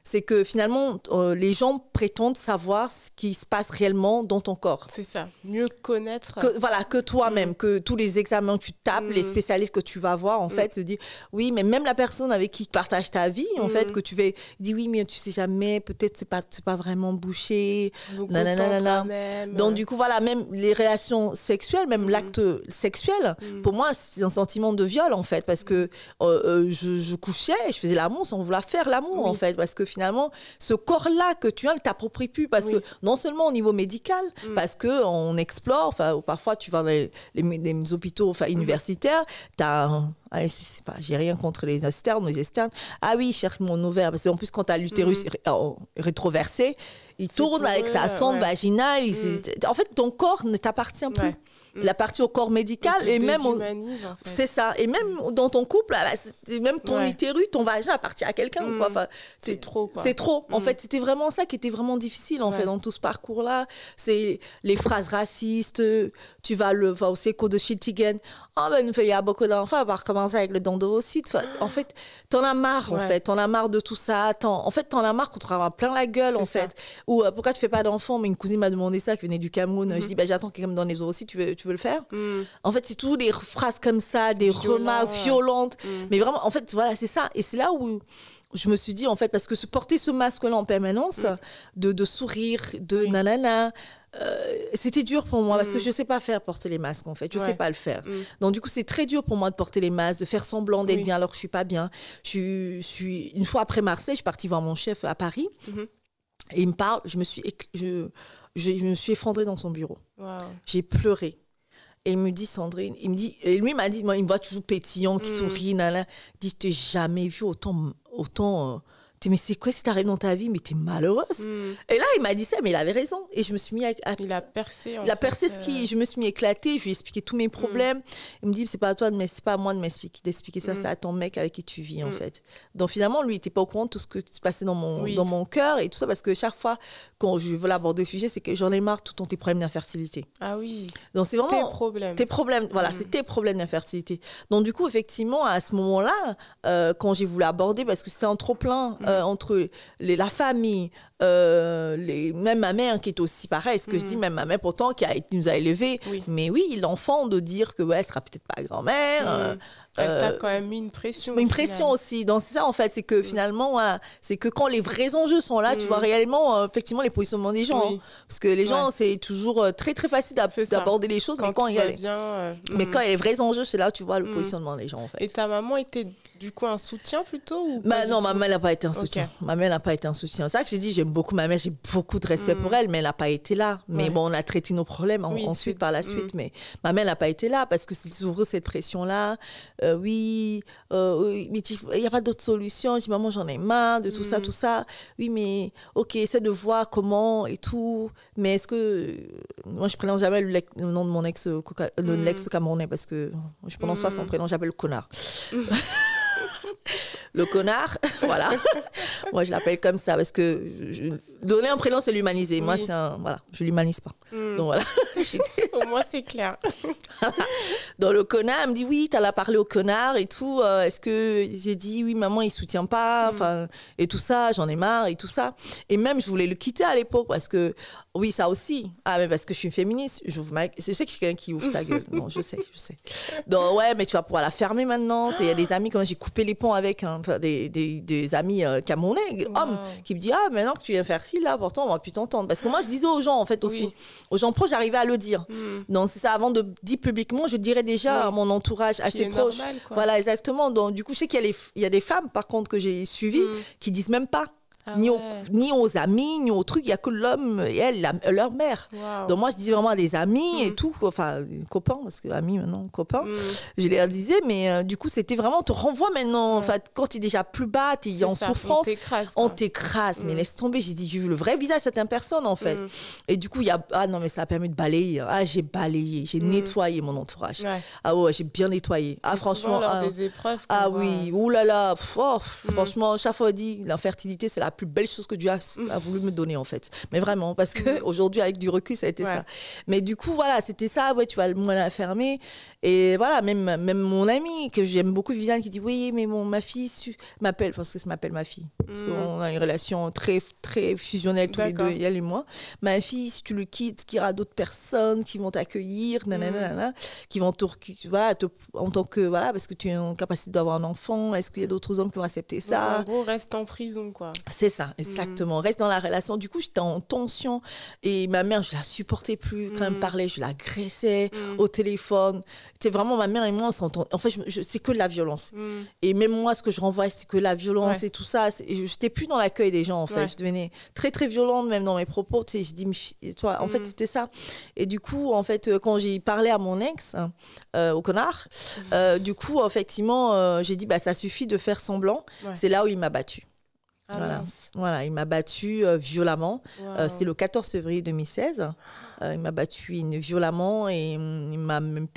c'est que finalement, les gens prétendent savoir ce qui se passe réellement dans ton corps. C'est ça, mieux connaître. Que toi-même, que tous les examens que tu tapes, les spécialistes que tu vas voir, en fait, se disent, oui, mais même la personne avec qui tu partages ta vie, en fait, que tu vas dire, oui, mais tu sais jamais, peut-être c'est pas vraiment bouché. Donc, Donc, du coup, voilà, même les relations sexuelles, même l'acte sexuel, pour moi, c'est un sentiment de viol, en fait, parce que je couchais, je faisais l'amour sans vouloir faire l'amour, en fait, parce que finalement, ce corps-là que tu as, ne t'approprie plus, parce que non seulement au niveau médical, parce qu'on explore, parfois tu vas dans les hôpitaux universitaires, j'ai rien contre les externes, ah oui, je cherche mon ovaire, parce qu'en plus quand tu as l'utérus rétroversé, il tourne avec sa sonde vaginale, en fait ton corps ne t'appartient plus. Il appartient au corps médical et même en fait. C'est ça, et même dans ton couple, même ton utérus, ton vagin appartient à quelqu'un, quoi. C'est trop, quoi. C'est trop. En fait, c'était vraiment ça qui était vraiment difficile, en fait, dans tout ce parcours-là. C'est les phrases racistes. Tu vas au séco de Chiltigen. Il y a beaucoup d'enfants, on va recommencer avec le dandovocyte. En fait, t'en as marre, en fait. T'en as marre de tout ça. En fait, t'en as marre qu'on te rend plein la gueule, en fait. Ou pourquoi tu fais pas d'enfant? Mais une cousine m'a demandé ça, qui venait du Cameroun. Je dis, j'attends quelqu'un me donne les ovocytes, tu veux le faire? En fait, c'est toujours des phrases comme ça, des remarques violentes. Mais vraiment, en fait, voilà, c'est ça. Et c'est là où je me suis dit, en fait, parce que porter ce masque-là en permanence, de sourire, de nanana, c'était dur pour moi, parce que je ne sais pas porter les masques, en fait. Je ne sais pas le faire. Donc, du coup, c'est très dur pour moi de porter les masques, de faire semblant d'être bien alors que je ne suis pas bien. Une fois après Marseille, je suis partie voir mon chef à Paris. Et il me parle, je me suis effondrée dans son bureau. J'ai pleuré. Et il me dit, Sandrine, et lui m'a dit, il me voit toujours pétillant, qui sourit, il dit, je t'ai jamais vu autant mais c'est quoi si t'arrives dans ta vie, mais t'es malheureuse. Et là, il m'a dit ça, mais il avait raison. Et je me suis mis il a percé. Je me suis mis éclatée, je lui ai expliqué tous mes problèmes. Il me dit, c'est pas à moi d'expliquer ça, c'est à ton mec avec qui tu vis, en fait. Donc finalement, lui, il était pas au courant de tout ce qui se passait dans mon cœur et tout ça, parce que chaque fois, quand je veux aborder le sujet, c'est que j'en ai marre tout le temps tes problèmes d'infertilité. Ah oui. Donc c'est vraiment tes problèmes. Voilà, c'est tes problèmes d'infertilité. Donc du coup, effectivement, à ce moment-là, quand j'ai voulu aborder, parce que c'est un trop-plein entre la famille, même ma mère qui est aussi pareil, ce que je dis, même ma mère pourtant qui nous a élevés, mais oui, l'enfant de dire que elle sera peut-être pas grand-mère. Elle t'a quand même mis une pression. Une pression aussi. Donc c'est ça en fait, c'est que finalement, voilà, c'est que quand les vrais enjeux sont là, tu vois réellement effectivement les positionnements des gens. Parce que les gens, c'est toujours très très facile d'aborder les choses, mais quand il y a quand les vrais enjeux, c'est là où tu vois le positionnement des gens en fait. Et ta maman était du coup un soutien plutôt ou non, ma mère n'a pas été un soutien. Ma mère n'a pas été un soutien. C'est ça que j'ai dit, j'ai j'aime beaucoup ma mère, j'ai beaucoup de respect pour elle, mais elle n'a pas été là. Mais bon, on a traité nos problèmes ensuite, par la suite. Mais ma mère n'a pas été là parce que c'est toujours cette pression-là. Mais il n'y a pas d'autre solution. Je dis, maman, j'en ai marre de tout ça, tout ça. Oui, mais ok, essaie de voir comment et tout. Mais est-ce que... Moi, je ne prononce jamais le nom de mon l'ex-camerounais parce que je ne prononce pas son prénom, j'appelle le connard. Le connard, voilà. Moi, je l'appelle comme ça parce que donner un prénom, c'est l'humaniser. Moi, voilà, je l'humanise pas. Donc voilà. Au moins, c'est clair. Dans le connard, elle me dit oui, tu as parlé au connard et tout. Est-ce que j'ai dit oui, maman, il soutient pas, et tout ça, j'en ai marre et tout ça. Et même, je voulais le quitter à l'époque parce que oui, ça aussi. Ah, mais parce que je suis féministe, je sais que je suis quelqu'un qui ouvre sa gueule. Non, je sais. Donc ouais, mais tu vas pouvoir la fermer maintenant. Il y a des amis, quand j'ai coupé les ponts avec des amis camerounais, hommes, qui me disent ah, maintenant que tu es fertile, là, pourtant, on va plus t'entendre. Parce que moi, je disais aux gens, en fait, aussi. Aux gens proches, j'arrivais à le dire. Donc, c'est ça, avant de dire publiquement, je dirais déjà à mon entourage assez proche. Normal, quoi. Voilà, exactement. Donc, du coup, je sais qu'il y a des femmes, par contre, que j'ai suivies, qui disent même pas. Ni aux amis, ni aux trucs, il n'y a que l'homme et elle, leur mère. Wow. Donc moi, je disais vraiment à des amis et tout, enfin, copains, parce que amis maintenant, copains, je les disais, mais du coup, c'était vraiment, on te renvoie maintenant, en fait, quand tu es déjà plus bas, tu es en souffrance, on t'écrase, mais laisse tomber, j'ai dit, j'ai vu le vrai visage de cette personne, en fait. Et du coup, non, mais ça a permis de balayer. Ah, j'ai balayé, j'ai nettoyé mon entourage. Ouais. Ah ouais, j'ai bien nettoyé. Ah, franchement. Lors des épreuves. Oui, oulala, franchement, chaque fois, on dit, l'infertilité, c'est la plus belle chose que Dieu a voulu me donner, en fait. Mais vraiment, parce qu'aujourd'hui, avec du recul, ça a été ça. Mais du coup, voilà, c'était ça, tu vas moins la fermer. Et voilà, même mon amie, que j'aime beaucoup, Viviane, qui dit, oui, mais ma fille m'appelle, parce que ça m'appelle ma fille. Parce qu'on a une relation très, très fusionnelle, tous les deux, elle et moi. Ma fille, si tu le quittes, qu'il y aura d'autres personnes qui vont t'accueillir, qui vont en tant que, voilà, parce que tu es en capacité d'avoir un enfant, est-ce qu'il y a d'autres hommes qui vont accepter ça? En gros, reste en prison, quoi. C'est ça, exactement. Reste dans la relation. Du coup, j'étais en tension et ma mère, je la supportais plus. Quand elle me parlait, je l'agressais au téléphone. C'est vraiment ma mère et moi, on s'entend. En fait, c'est que de la violence. Et même moi, ce que je renvoie, c'est que la violence et tout ça. Et je n'étais plus dans l'accueil des gens, en fait. Je devenais très, très violente, même dans mes propos. Tu sais, je dis, toi, en fait, c'était ça. Et du coup, en fait, quand j'ai parlé à mon ex, au connard, du coup, effectivement, j'ai dit, ça suffit de faire semblant. C'est là où il m'a battue. Voilà, il m'a battue violemment. C'est le 14 février 2016. Il m'a battue violemment et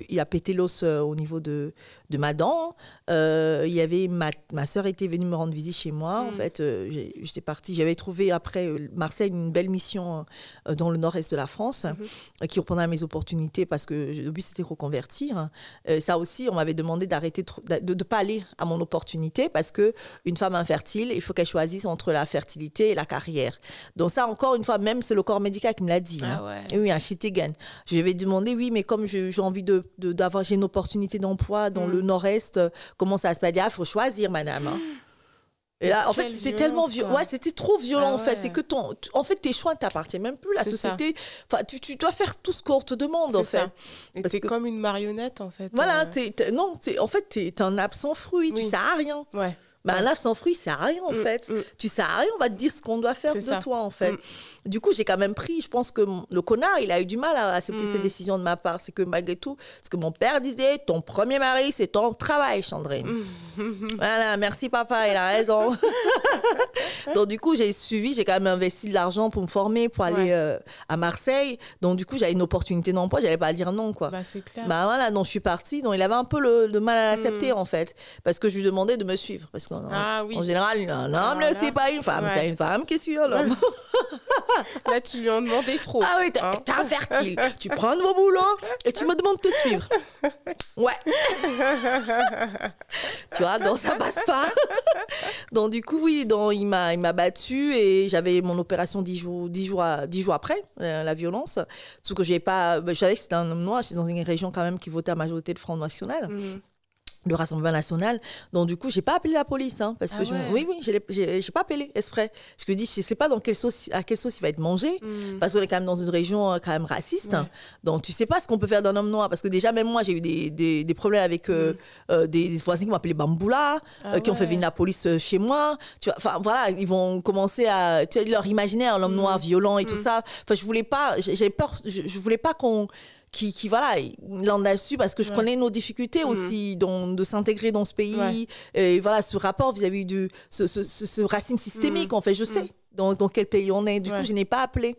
il a pété l'os au niveau de ma dent. Il y avait ma sœur était venue me rendre visite chez moi. En fait, j'étais partie. J'avais trouvé après Marseille une belle mission dans le nord-est de la France qui répondait à mes opportunités parce que le but c'était de reconvertir. Ça aussi, on m'avait demandé d'arrêter de ne pas aller à mon opportunité parce que une femme infertile, il faut qu'elle choisisse entre la fertilité et la carrière. Donc ça, encore une fois, même c'est le corps médical qui me l'a dit. Oui, un shit-again. Je vais demander, oui, mais comme j'ai envie d'avoir, j'ai une opportunité d'emploi dans le nord-est, comment ça se passe? Il faut choisir, madame. Et là, en fait, c'était tellement violent. Ouais, c'était trop violent, en fait. C'est que en fait, tes choix ne t'appartiennent même plus. La société, tu dois faire tout ce qu'on te demande, en fait. Et t'es comme une marionnette, en fait. Voilà, en fait, t'es un absent fruit. Tu sers à rien. Ouais. Un œuf sans fruit, ça sert à rien, en fait. Tu sers à rien, on va te dire ce qu'on doit faire de toi, en fait. Du coup, j'ai quand même pris, je pense que le connard, il a eu du mal à accepter ces décisions de ma part. C'est que malgré tout, ce que mon père disait, ton premier mari, c'est ton travail, Chandrine. Voilà, merci papa, il a raison. Donc du coup, j'ai quand même investi de l'argent pour me former, pour aller à Marseille. Donc du coup, j'avais une opportunité d'emploi, j'allais pas dire non, quoi. C'est clair. Voilà, donc je suis partie. Donc il avait un peu le mal à l'accepter, en fait. Parce que je lui demandais de me suivre. Parce que en général, un homme ne suit pas une femme, c'est une femme qui suit l'homme. Là, tu lui en demandais trop. Ah oui, t'es infertile. Tu prends de mon boulot et tu me demandes de te suivre. Ouais. Tu vois, donc ça passe pas. Donc du coup, oui, donc, il m'a battue et j'avais mon opération 10 jours après, la violence. Sauf que j'ai pas... je savais que c'était un homme noir, j'étais dans une région quand même qui votait à majorité de Front National. le Rassemblement national. Donc, du coup, je n'ai pas appelé la police. Hein, parce que oui, j'ai pas appelé exprès. Je me dis, je ne sais pas à quelle sauce il va être mangé. Parce qu'on est quand même dans une région quand même raciste. Ouais. Donc, tu ne sais pas ce qu'on peut faire d'un homme noir. Parce que déjà, même moi, j'ai eu des problèmes avec des voisins qui m'ont appelé Bamboula, qui ont fait venir la police chez moi. Enfin, voilà, ils vont commencer à... Tu vois, leur imaginaire, l'homme noir violent et tout ça. Enfin, je voulais pas... J'avais peur... Je voulais pas qu'on... Qui voilà, il en a su parce que je connais nos difficultés aussi de s'intégrer dans ce pays. Et voilà, ce rapport vis-à-vis de ce racisme systémique, en fait, je sais dans quel pays on est. Du coup, je n'ai pas appelé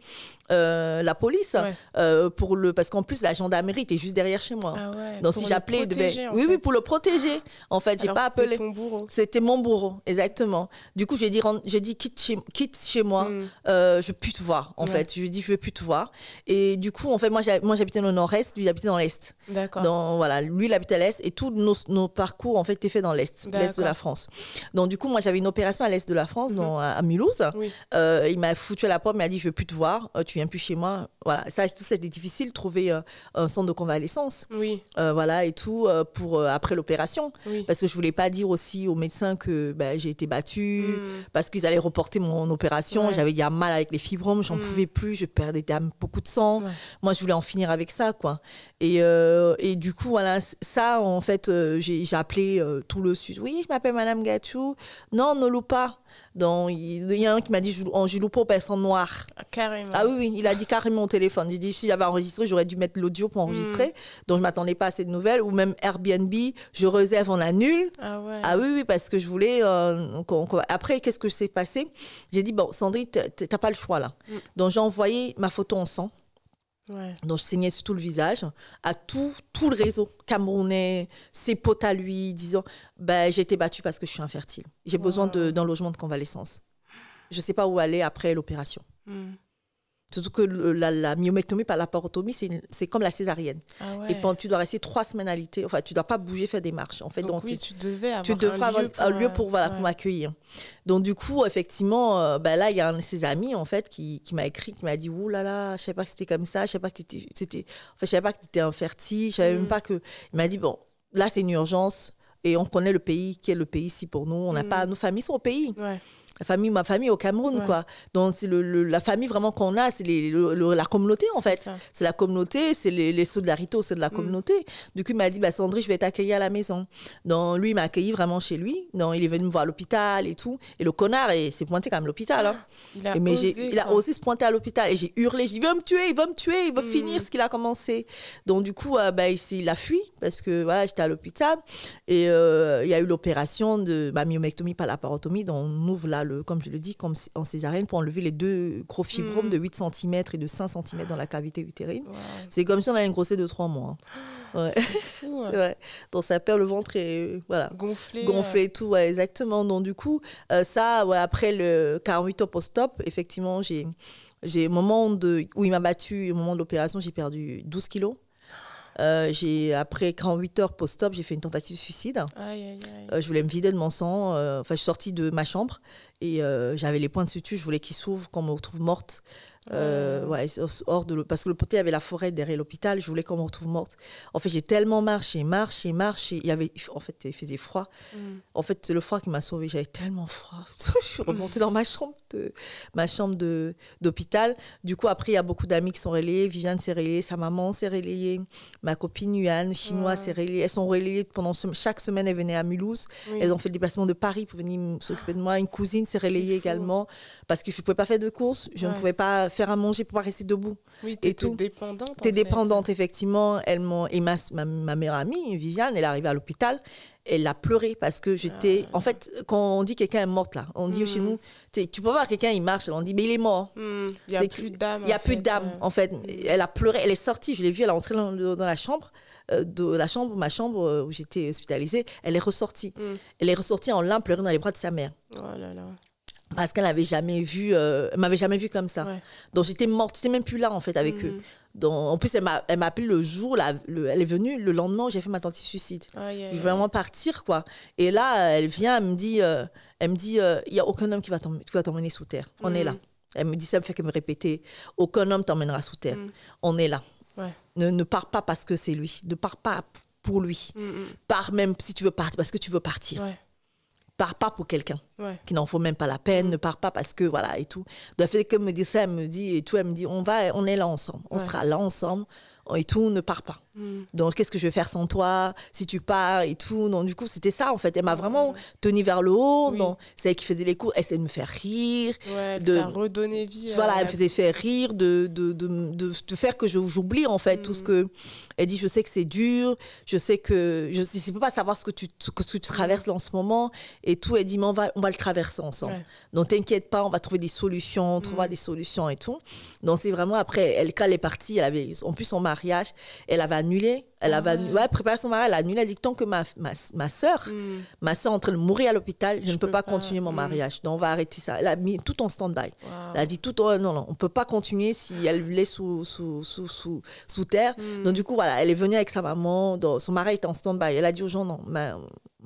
la police parce qu'en plus, la gendarmerie était juste derrière chez moi. Ah ouais, donc, si j'appelais, oui, pour le protéger. En fait, j'ai pas appelé. C'était ton bourreau. C'était mon bourreau, exactement. Du coup, j'ai dit quitte chez moi. Je veux plus te voir, en fait. Je lui ai dit, je veux plus te voir. Et du coup, en fait, moi, j'habitais dans le nord-est, lui, il habitait dans l'est. D'accord. Donc, voilà, lui, il habitait à l'est et tous nos parcours, en fait, étaient faits dans l'est de la France. Donc, du coup, moi, j'avais une opération à l'est de la France, à Mulhouse. Oui. Il m'a foutu à la porte, il m'a dit, je veux plus te voir, tu viens plus chez moi. Voilà, tout ça, c'était difficile de trouver un centre de convalescence. Oui. Voilà, et tout, pour après l'opération. Oui. Parce que je voulais pas dire aussi aux médecins que j'ai été battue, parce qu'ils allaient reporter mon opération. Ouais. J'avais déjà mal avec les fibromes, j'en pouvais plus, je perdais beaucoup de sang. Ouais. Moi, je voulais en finir avec ça, quoi. Et du coup, voilà, ça, en fait, j'ai appelé tout le sud. Oui, je m'appelle Madame Gatchou. Non, ne loue pas. Donc, il y a un qui m'a dit, je loue pas aux personnes noires. Ah, carrément. Ah oui, il a dit carrément au téléphone. J'ai dit, si j'avais enregistré, j'aurais dû mettre l'audio pour enregistrer. Donc, je m'attendais pas à cette nouvelle. Ou même Airbnb, je réserve, on annule. Ah ouais. Ah oui, parce que je voulais... Après, qu'est-ce que s'est passé? J'ai dit, bon, Sandrine, t'as pas le choix, là. Donc, j'ai envoyé ma photo en sang. Ouais. Donc, je saignais sur tout le visage, à tout le réseau camerounais, ses potes à lui, disant j'ai été battue parce que je suis infertile. J'ai besoin d'un logement de convalescence. Je ne sais pas où aller après l'opération. Surtout que la myomectomie par laparotomie, c'est comme la césarienne. Ah ouais. Et puis, tu dois rester 3 semaines à l'ité. Enfin, tu ne dois pas bouger, faire des marches. En fait, donc oui, tu devais avoir un lieu pour m'accueillir. Donc, du coup, effectivement, là, il y a un de ses amis, en fait, qui m'a écrit, qui m'a dit « Ouh là là, je ne savais pas que c'était comme ça. Je ne savais pas que tu étais infertile. Je ne savais même pas que... » Il m'a dit « Bon, là, c'est une urgence. Et on connaît le pays, qui est le pays ici pour nous. On n'a pas... Nos familles sont au pays. Ouais. » Ma famille au Cameroun, quoi. Donc, c'est la famille vraiment qu'on a, c'est la communauté, en fait. C'est la communauté, c'est les solidarités, c'est de la communauté. Du coup, il m'a dit, Sandrine, je vais t'accueillir à la maison. Donc, lui, il m'a accueilli vraiment chez lui. Donc, il est venu me voir à l'hôpital et tout. Et le connard, il s'est pointé quand même à l'hôpital. Hein. Il a osé se pointer à l'hôpital. Et j'ai hurlé, j'ai dit, il va me tuer, il va finir ce qu'il a commencé. Donc, du coup, il a fui parce que voilà, j'étais à l'hôpital. Et il y a eu l'opération de myomectomie par laparotomie. Donc, on ouvre là, comme je le dis, comme en césarienne, pour enlever les 2 gros fibromes de 8 cm et de 5 cm dans la cavité utérine. Wow. C'est comme si on avait une grossesse de 3 mois. Ouais. C'est fou. Hein. Ouais. Donc, ça perd le ventre et voilà. Gonflé et tout, ouais, exactement. Donc, du coup, après le 48 heures post-op, effectivement, j'ai au moment où il m'a battue, au moment de l'opération, j'ai perdu 12 kilos. Après 48 heures post-op, j'ai fait une tentative de suicide. Aïe, aïe, aïe. Je voulais me vider de mon sang. Je suis sortie de ma chambre et j'avais les poings de suture. Je voulais qu'ils s'ouvrent, qu'on me retrouve morte. Hors parce que le poté avait la forêt derrière l'hôpital. Je voulais qu'on me retrouve morte. En fait, j'ai tellement marché. Il faisait froid. En fait, c'est le froid qui m'a sauvée. J'avais tellement froid. Je suis remontée dans ma chambre d'hôpital. Du coup, après, il y a beaucoup d'amis qui sont relayés. Viviane s'est relayée, sa maman s'est relayée, ma copine Yuan, chinoise, s'est relayée. Elles sont relayées chaque semaine. Elles venaient à Mulhouse. Elles ont fait le déplacement de Paris pour venir s'occuper de moi. Une cousine s'est relayée également parce que je ne pouvais pas faire de courses. Je ne pouvais pas faire à manger pour pas rester debout. Oui, t'étais dépendante. T'es dépendante, effectivement. Et ma meilleure amie, Viviane, elle est arrivée à l'hôpital. Elle a pleuré parce que j'étais... En fait, quand on dit quelqu'un est morte, là, on dit chez nous, tu peux voir quelqu'un, il marche, on dit, mais il est mort. Il n'y a plus d'âme. Il n'y a plus d'âme, en fait. Elle a pleuré, elle est sortie, je l'ai vue, elle est entrée dans la chambre. Ma chambre où j'étais hospitalisée, elle est ressortie. Elle est ressortie en larmes, pleurant dans les bras de sa mère. Oh là là. Parce qu'elle m'avait jamais vue comme ça. Ouais. Donc j'étais morte, j'étais même plus là en fait avec eux. Donc, en plus, elle m'a appelé le jour, elle est venue le lendemain où j'ai fait ma tentative de suicide. Je voulais vraiment partir, quoi. Et là, elle vient, elle me dit, il n'y a aucun homme qui va t'emmener sous terre. On est là. Elle me dit ça, me fait que me répéter, aucun homme t'emmènera sous terre. On est là. Ouais. Ne pars pas parce que c'est lui. Ne pars pas pour lui. Pars même si tu veux partir, parce que tu veux partir. Pars pas pour quelqu'un qui n'en faut même pas la peine, ne pars pas parce que voilà et tout. Donc elle fait que me dire ça, elle me dit et tout, elle me dit on est là ensemble, on sera là ensemble et tout, ne pars pas. Donc qu'est-ce que je vais faire sans toi si tu pars et tout. Donc du coup c'était ça en fait, elle m'a vraiment tenue vers le haut. Donc c'est elle qui faisait les cours, elle essayait de me faire rire, de redonner vie. Voilà, elle faisait faire rire, de faire que j'oublie en fait tout ce que elle dit. Je sais que c'est dur, je sais que je peux pas savoir ce que tu traverses là en ce moment et tout. Elle dit mais on va le traverser ensemble. Donc t'inquiète pas, on va trouver des solutions, on trouvera des solutions et tout. Donc c'est vraiment après quand elle est partie, elle avait en plus son mariage, elle avait annulé. Elle avait préparé son mariage, elle a annulé. Elle dit tant que ma soeur est en train de mourir à l'hôpital, je ne peux pas continuer mon mariage. Donc on va arrêter ça. Elle a mis tout en stand-by. Elle a dit non, on ne peut pas continuer si elle l'est sous terre. Donc du coup, voilà, elle est venue avec sa maman. Donc, son mari était en stand-by. Elle a dit aux gens non,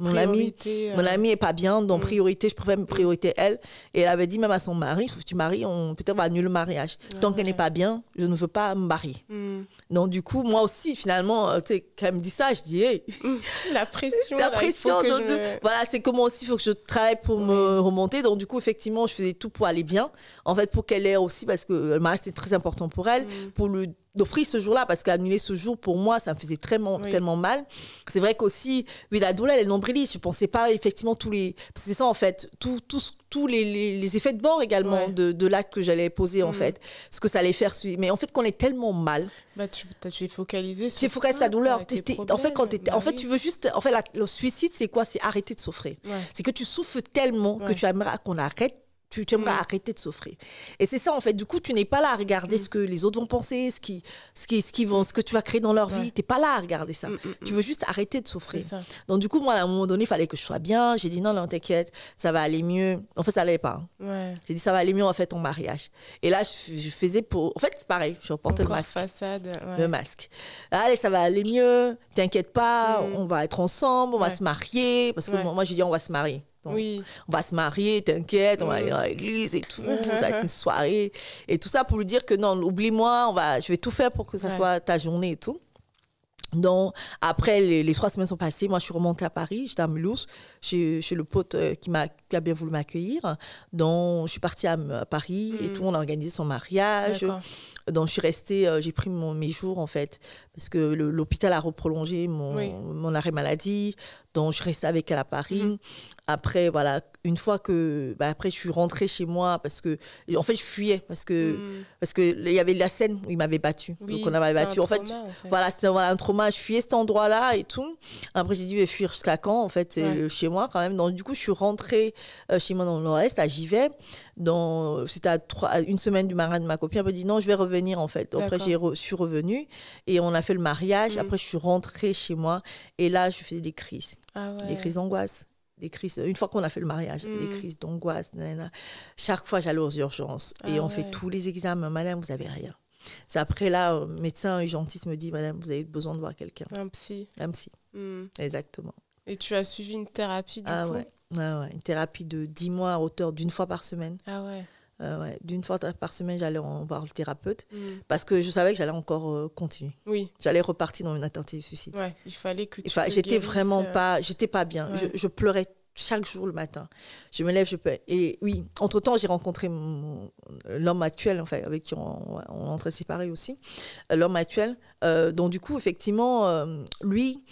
mon ami est pas bien, donc priorité, je préfère me priorité elle. Et elle avait dit même à son mari, si tu maries, peut-être on va annuler le mariage. Tant qu'elle n'est pas bien, je ne veux pas me marier. Donc du coup, moi aussi, finalement, quand elle me dit ça, je dis hey. La pression. La pression. Voilà, c'est comment aussi, il faut que je travaille pour me remonter. Donc du coup, effectivement, je faisais tout pour aller bien. En fait, pour qu'elle ait aussi, parce que le mariage, c'était très important pour elle, pour lui d'offrir ce jour-là, parce qu'annuler ce jour, pour moi, ça me faisait tellement mal. C'est vrai qu'aussi, la douleur, elle est nombriliste. Je ne pensais pas effectivement c'est ça, en fait, tous les effets de bord également de l'acte que j'allais poser, en fait. Ce que ça allait faire. Mais en fait, qu'on est tellement mal. Tu es focalisé sur sa douleur. En fait, tu veux juste... En fait, le suicide, c'est quoi? C'est arrêter de souffrir. C'est que tu souffres tellement que tu aimerais qu'on arrête. Tu aimerais arrêter de souffrir. Et c'est ça, en fait. Du coup, tu n'es pas là à regarder ce que les autres vont penser, ce que tu vas créer dans leur vie. Tu n'es pas là à regarder ça. Tu veux juste arrêter de souffrir. Donc, du coup, moi, à un moment donné, il fallait que je sois bien. J'ai dit, non, t'inquiète, ça va aller mieux. En fait, ça n'allait pas. J'ai dit, ça va aller mieux, on va faire ton mariage. Et là, je faisais pour... En fait, c'est pareil. Je reportais le masque. Le masque. Allez, ça va aller mieux. T'inquiète pas, on va être ensemble, on va se marier. Parce que moi, j'ai dit, on va se marier. Donc, on va se marier, t'inquiète, on va aller à l'église et tout, ça va être une soirée. Et tout ça pour lui dire que non, oublie-moi, je vais tout faire pour que ça soit ta journée et tout. Donc, après, les 3 semaines sont passées. Moi, je suis remontée à Paris. J'étais à Mulhouse, chez le pote qui a bien voulu m'accueillir. Donc, je suis partie à Paris et tout. On a organisé son mariage. Donc, je suis restée, j'ai pris mes jours, en fait, parce que l'hôpital a reprolongé mon arrêt maladie. Donc, je restais avec elle à Paris. Après, voilà, une fois que... après, je suis rentrée chez moi parce que... En fait, je fuyais parce que il y avait la scène où il m'avait battue. Donc, on m'avait battue. En fait, voilà, c'était un trauma. Je fuyais cet endroit-là et tout. Après, j'ai dit, je vais fuir jusqu'à quand? En fait, c'est chez moi quand même. Donc, du coup, je suis rentrée chez moi dans le nord-est, à Givet. C'était à 1 semaine du mariage de ma copine. Elle m'a dit, non, je vais revenir, en fait. Donc, après, je suis revenue et on a fait le mariage. Après, je suis rentrée chez moi et là, je faisais des crises. Des crises d'angoisse. Des crises, une fois qu'on a fait le mariage, des crises d'angoisse. Chaque fois, j'allais aux urgences et on fait tous les examens. Madame, vous n'avez rien. C'est après là, le médecin urgentiste me dit, madame, vous avez besoin de voir quelqu'un. Un psy. Exactement. Et tu as suivi une thérapie du coup? Une thérapie de 10 mois à hauteur d'1 fois par semaine. D'1 fois par semaine, j'allais voir le thérapeute parce que je savais que j'allais encore continuer. J'allais repartir dans une tentative de suicide. Il fallait que tu j'étais vraiment pas, j'étais pas bien. Je pleurais chaque jour le matin. Je me lève, je pleure. Et oui, entre-temps, j'ai rencontré l'homme actuel, enfin, avec qui on est en train de séparer aussi. L'homme actuel. Donc du coup, effectivement, lui...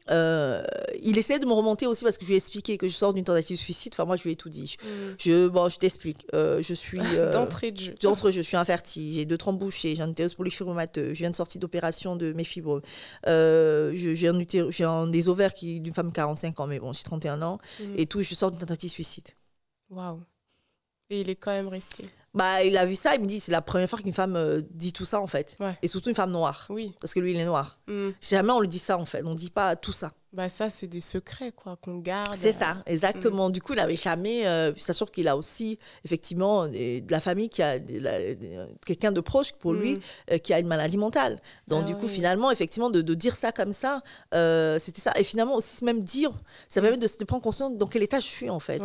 il essayait de me remonter aussi parce que je lui ai expliqué que je sors d'une tentative de suicide. Enfin, moi, je lui ai tout dit. Je t'explique. Je suis... d'entrée de jeu. Je suis infertile. J'ai 2 trompes bouchées. J'ai un utérus polyfibromateux. Je viens de sortir d'opération de mes fibres. J'ai des ovaires d'une femme de 45 ans, mais bon, j'ai 31 ans. Et tout, je sors d'une tentative de suicide. Waouh. Et il est quand même resté. Il a vu ça, il me dit, c'est la première fois qu'une femme dit tout ça, en fait. Et surtout une femme noire. Parce que lui, il est noir. Jamais on le dit ça, en fait. On ne dit pas tout ça. Ça, c'est des secrets, quoi, qu'on garde. C'est ça, exactement. Du coup, il n'avait jamais... sachant qu'il a aussi, effectivement, de la famille qui a quelqu'un de proche pour lui qui a une maladie mentale. Donc, du coup, finalement, effectivement, de dire ça comme ça, c'était ça. Et finalement, aussi, même dire, ça permet de prendre conscience dans quel état je suis, en fait.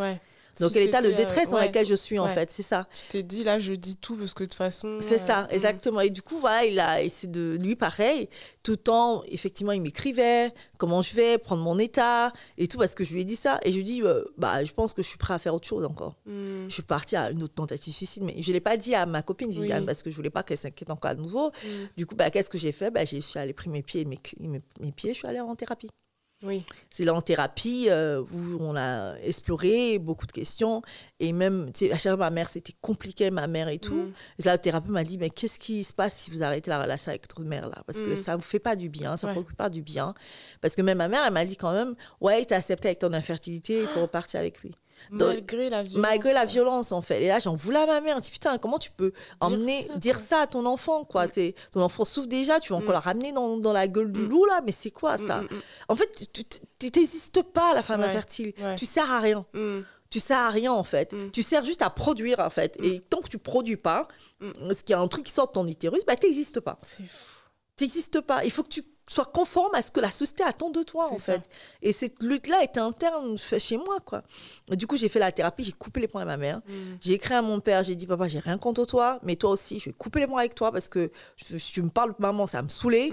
Dans quel état de détresse dans lequel je suis, en fait, c'est ça. Je t'ai dit, là, je dis tout, parce que de toute façon... C'est ça, exactement. Et du coup, voilà, il a essayé de... Lui, pareil, tout le temps, effectivement, il m'écrivait comment je vais, prendre mon état, et tout, parce que je lui ai dit ça. Et je lui ai dit, je pense que je suis prêt à faire autre chose encore. Je suis partie à une autre tentative de suicide, mais je ne l'ai pas dit à ma copine, Viviane, parce que je ne voulais pas qu'elle s'inquiète encore à nouveau. Du coup, qu'est-ce que j'ai fait? Je suis allée prendre mes pieds, je suis allée en thérapie. Oui. C'est là en thérapie où on a exploré beaucoup de questions. Et même, tu sais, à chaque fois, ma mère, c'était compliqué, ma mère et tout. Et là, le thérapeute m'a dit, mais qu'est-ce qui se passe si vous arrêtez la relation avec votre mère, là? Parce que ça ne vous fait pas du bien, ça ne vous préoccupe pas du bien. Parce que même ma mère, elle m'a dit quand même, ouais, t'as accepté avec ton infertilité, il faut repartir avec lui. Malgré la violence. Malgré la violence, en fait. Et là, j'en voulais à ma mère. Je dis, putain, comment tu peux dire ça à ton enfant, quoi. Ton enfant souffre déjà, tu vas encore la ramener dans la gueule du loup, là. Mais c'est quoi, ça? En fait, tu n'existes pas, la femme infertile. Tu sers à rien. Tu sers à rien, en fait. Tu sers juste à produire, en fait. Et tant que tu produis pas, ce qu'il y a un truc qui sort de ton utérus, tu n'existes pas. C'est fou. Tu n'existes pas. Il faut que tu sois conforme à ce que la société attend de toi, en fait. Et cette lutte-là était interne chez moi, quoi. Du coup, j'ai fait la thérapie, j'ai coupé les ponts avec ma mère. J'ai écrit à mon père, j'ai dit, papa, j'ai rien contre toi, mais toi aussi, je vais couper les ponts avec toi parce que tu me parles de maman, ça me saoulait.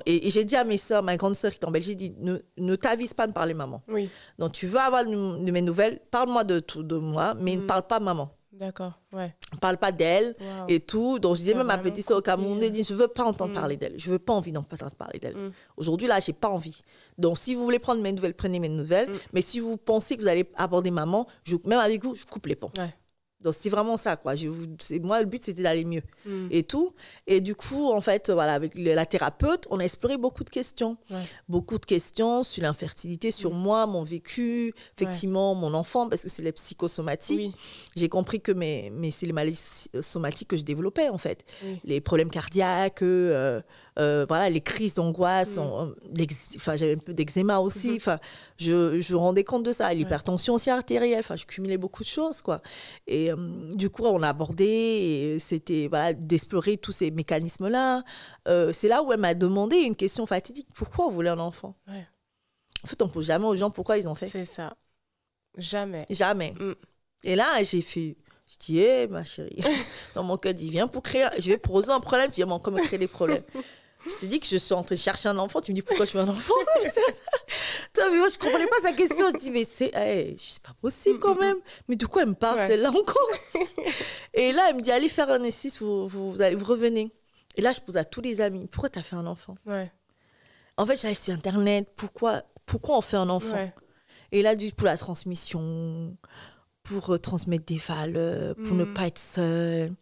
Et j'ai dit à mes soeurs, ma grande sœur qui est en Belgique, j'ai dit, ne t'avise pas de parler maman. Oui. Donc, tu veux avoir de mes nouvelles, parle-moi de moi, mais ne parle pas de maman. D'accord, ouais. On ne parle pas d'elle et tout. Donc, je disais même à ma petite sœur au Cameroun, je ne veux pas entendre parler d'elle. Je ne veux pas envie d'entendre parler d'elle. Aujourd'hui, là, je n'ai pas envie. Donc, si vous voulez prendre mes nouvelles, prenez mes nouvelles. Mais si vous pensez que vous allez aborder maman, même avec vous, je coupe les ponts. Ouais. Donc, c'est vraiment ça, quoi. Moi, le but, c'était d'aller mieux et tout. Et du coup, en fait, voilà, avec la thérapeute, on a exploré beaucoup de questions. Ouais. Beaucoup de questions sur l'infertilité, sur moi, mon vécu, effectivement, mon enfant, parce que c'est les psychosomatiques. Oui. J'ai compris que c'est les maladies somatiques que je développais, en fait. Oui. Les problèmes cardiaques, voilà, les crises d'angoisse, j'avais un peu d'eczéma aussi. Je rendais compte de ça. L'hypertension aussi artérielle, je cumulais beaucoup de choses, quoi. Et du coup, on a abordé, et c'était d'explorer tous ces mécanismes-là. C'est là où elle m'a demandé une question fatidique. Pourquoi vous voulez un enfant? En fait, on ne pose jamais aux gens pourquoi ils ont fait. C'est ça. Jamais. Jamais. Et là, j'ai fait... Je dis, ma chérie, dans mon cœur, je vais poser un problème, tu dis, comment me créer des problèmes. Je t'ai dit que je suis en train de chercher un enfant, tu me dis pourquoi je veux un enfant. Mais moi, je ne comprenais pas sa question. Je dis, mais c'est pas possible quand même. Mais de quoi elle me parle, celle-là encore? Et là, elle me dit, allez faire un essai, vous revenez. Et là, je pose à tous les amis, pourquoi tu as fait un enfant? En fait, j'allais sur Internet, pourquoi on fait un enfant? Et là, pour la transmission, pour transmettre des valeurs, pour ne pas être seule.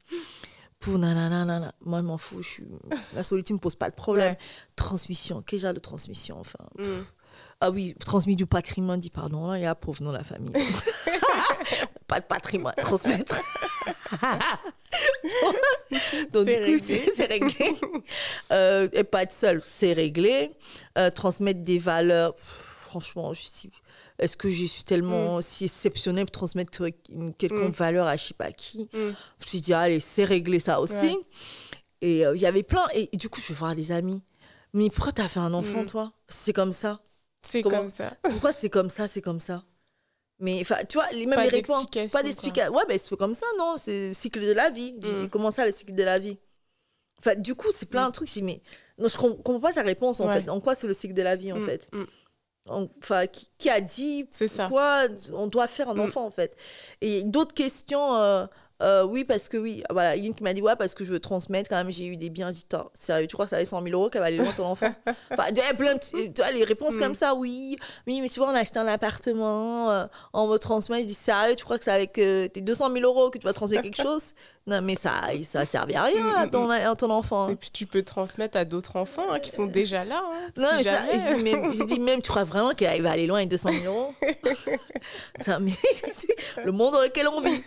Pour nanana, moi je m'en fous, la solitude ne me pose pas de problème. Transmission, quel genre de transmission, enfin. Ah oui, transmis du patrimoine, dit pardon, là il y a pauvre dans la famille. Pas de patrimoine, transmettre. Donc du coup, c'est réglé. Et pas être seule, c'est réglé. Transmettre des valeurs, franchement, est-ce que je suis tellement si exceptionnelle pour transmettre une quelconque valeur à je ne sais pas qui? Je me suis dit, allez, c'est réglé ça aussi. Et il y avait plein. Et du coup, je vais voir des amis. Mais pourquoi tu as fait un enfant, toi? C'est comme ça. Comme ça. Pourquoi c'est comme ça, c'est comme ça? Mais tu vois, même les réponses. Pas d'explication. Ouais, ben c'est comme ça, non? C'est le cycle de la vie. Comment ça, le cycle de la vie? Enfin, du coup, c'est plein de trucs. Je dis, mais non, je ne comprends pas ta réponse, en fait. En quoi c'est le cycle de la vie, en fait? Enfin, qui a dit pourquoi on doit faire un enfant, en fait? Et d'autres questions, oui, parce que oui, voilà, une qui m'a dit, ouais, parce que je veux transmettre, quand même, j'ai eu des biens, je dis, sérieux, tu crois que ça avait 100 000 € qu'elle va aller loin ton enfant? Enfin, il y a plein de, tu vois, les réponses comme ça, oui, mais tu vois, on a acheté un appartement, on veut transmettre, je dis, sérieux, tu crois que c'est avec tes 200 000 € que tu vas transmettre quelque chose? Non, mais ça a servi à rien à ton enfant. Et puis tu peux transmettre à d'autres enfants qui sont déjà là. Non, si mais j'ai dit, même, tu crois vraiment qu'elle va aller loin avec 200 000 €? Mais le monde dans lequel on vit.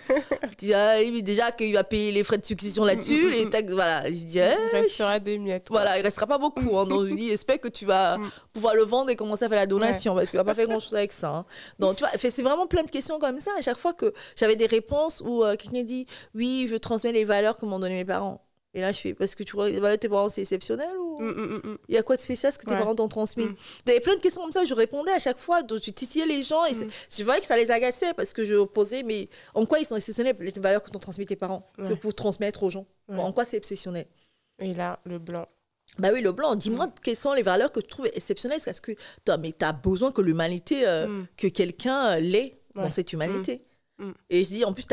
Tu dis, déjà qu'il va payer les frais de succession là-dessus, les taxes, voilà. Je dis, il restera des miettes. Voilà, il restera pas beaucoup. Donc je dis, j'espère que tu vas pouvoir le vendre et commencer à faire la donation, parce qu'il va pas faire grand-chose avec ça. Donc tu vois, c'est vraiment plein de questions comme ça. À chaque fois que j'avais des réponses où quelqu'un dit, oui, je transmets les valeurs que m'ont donné mes parents. Et là, je fais, parce que tu vois, voilà, tes parents, c'est exceptionnel ou il y a quoi de spécial ce que tes parents t'ont transmis? Il y avait plein de questions comme ça, je répondais à chaque fois, donc je titillais les gens et je voyais que ça les agaçait parce que je posais, mais en quoi ils sont exceptionnels, les valeurs que t'ont transmis tes parents, que pour transmettre aux gens? En quoi c'est exceptionnel? Et là, le blanc. Bah oui, le blanc, dis-moi quelles sont les valeurs que tu trouves exceptionnelles, parce que t'as besoin que l'humanité, que quelqu'un l'ait dans cette humanité. Et je dis, en plus,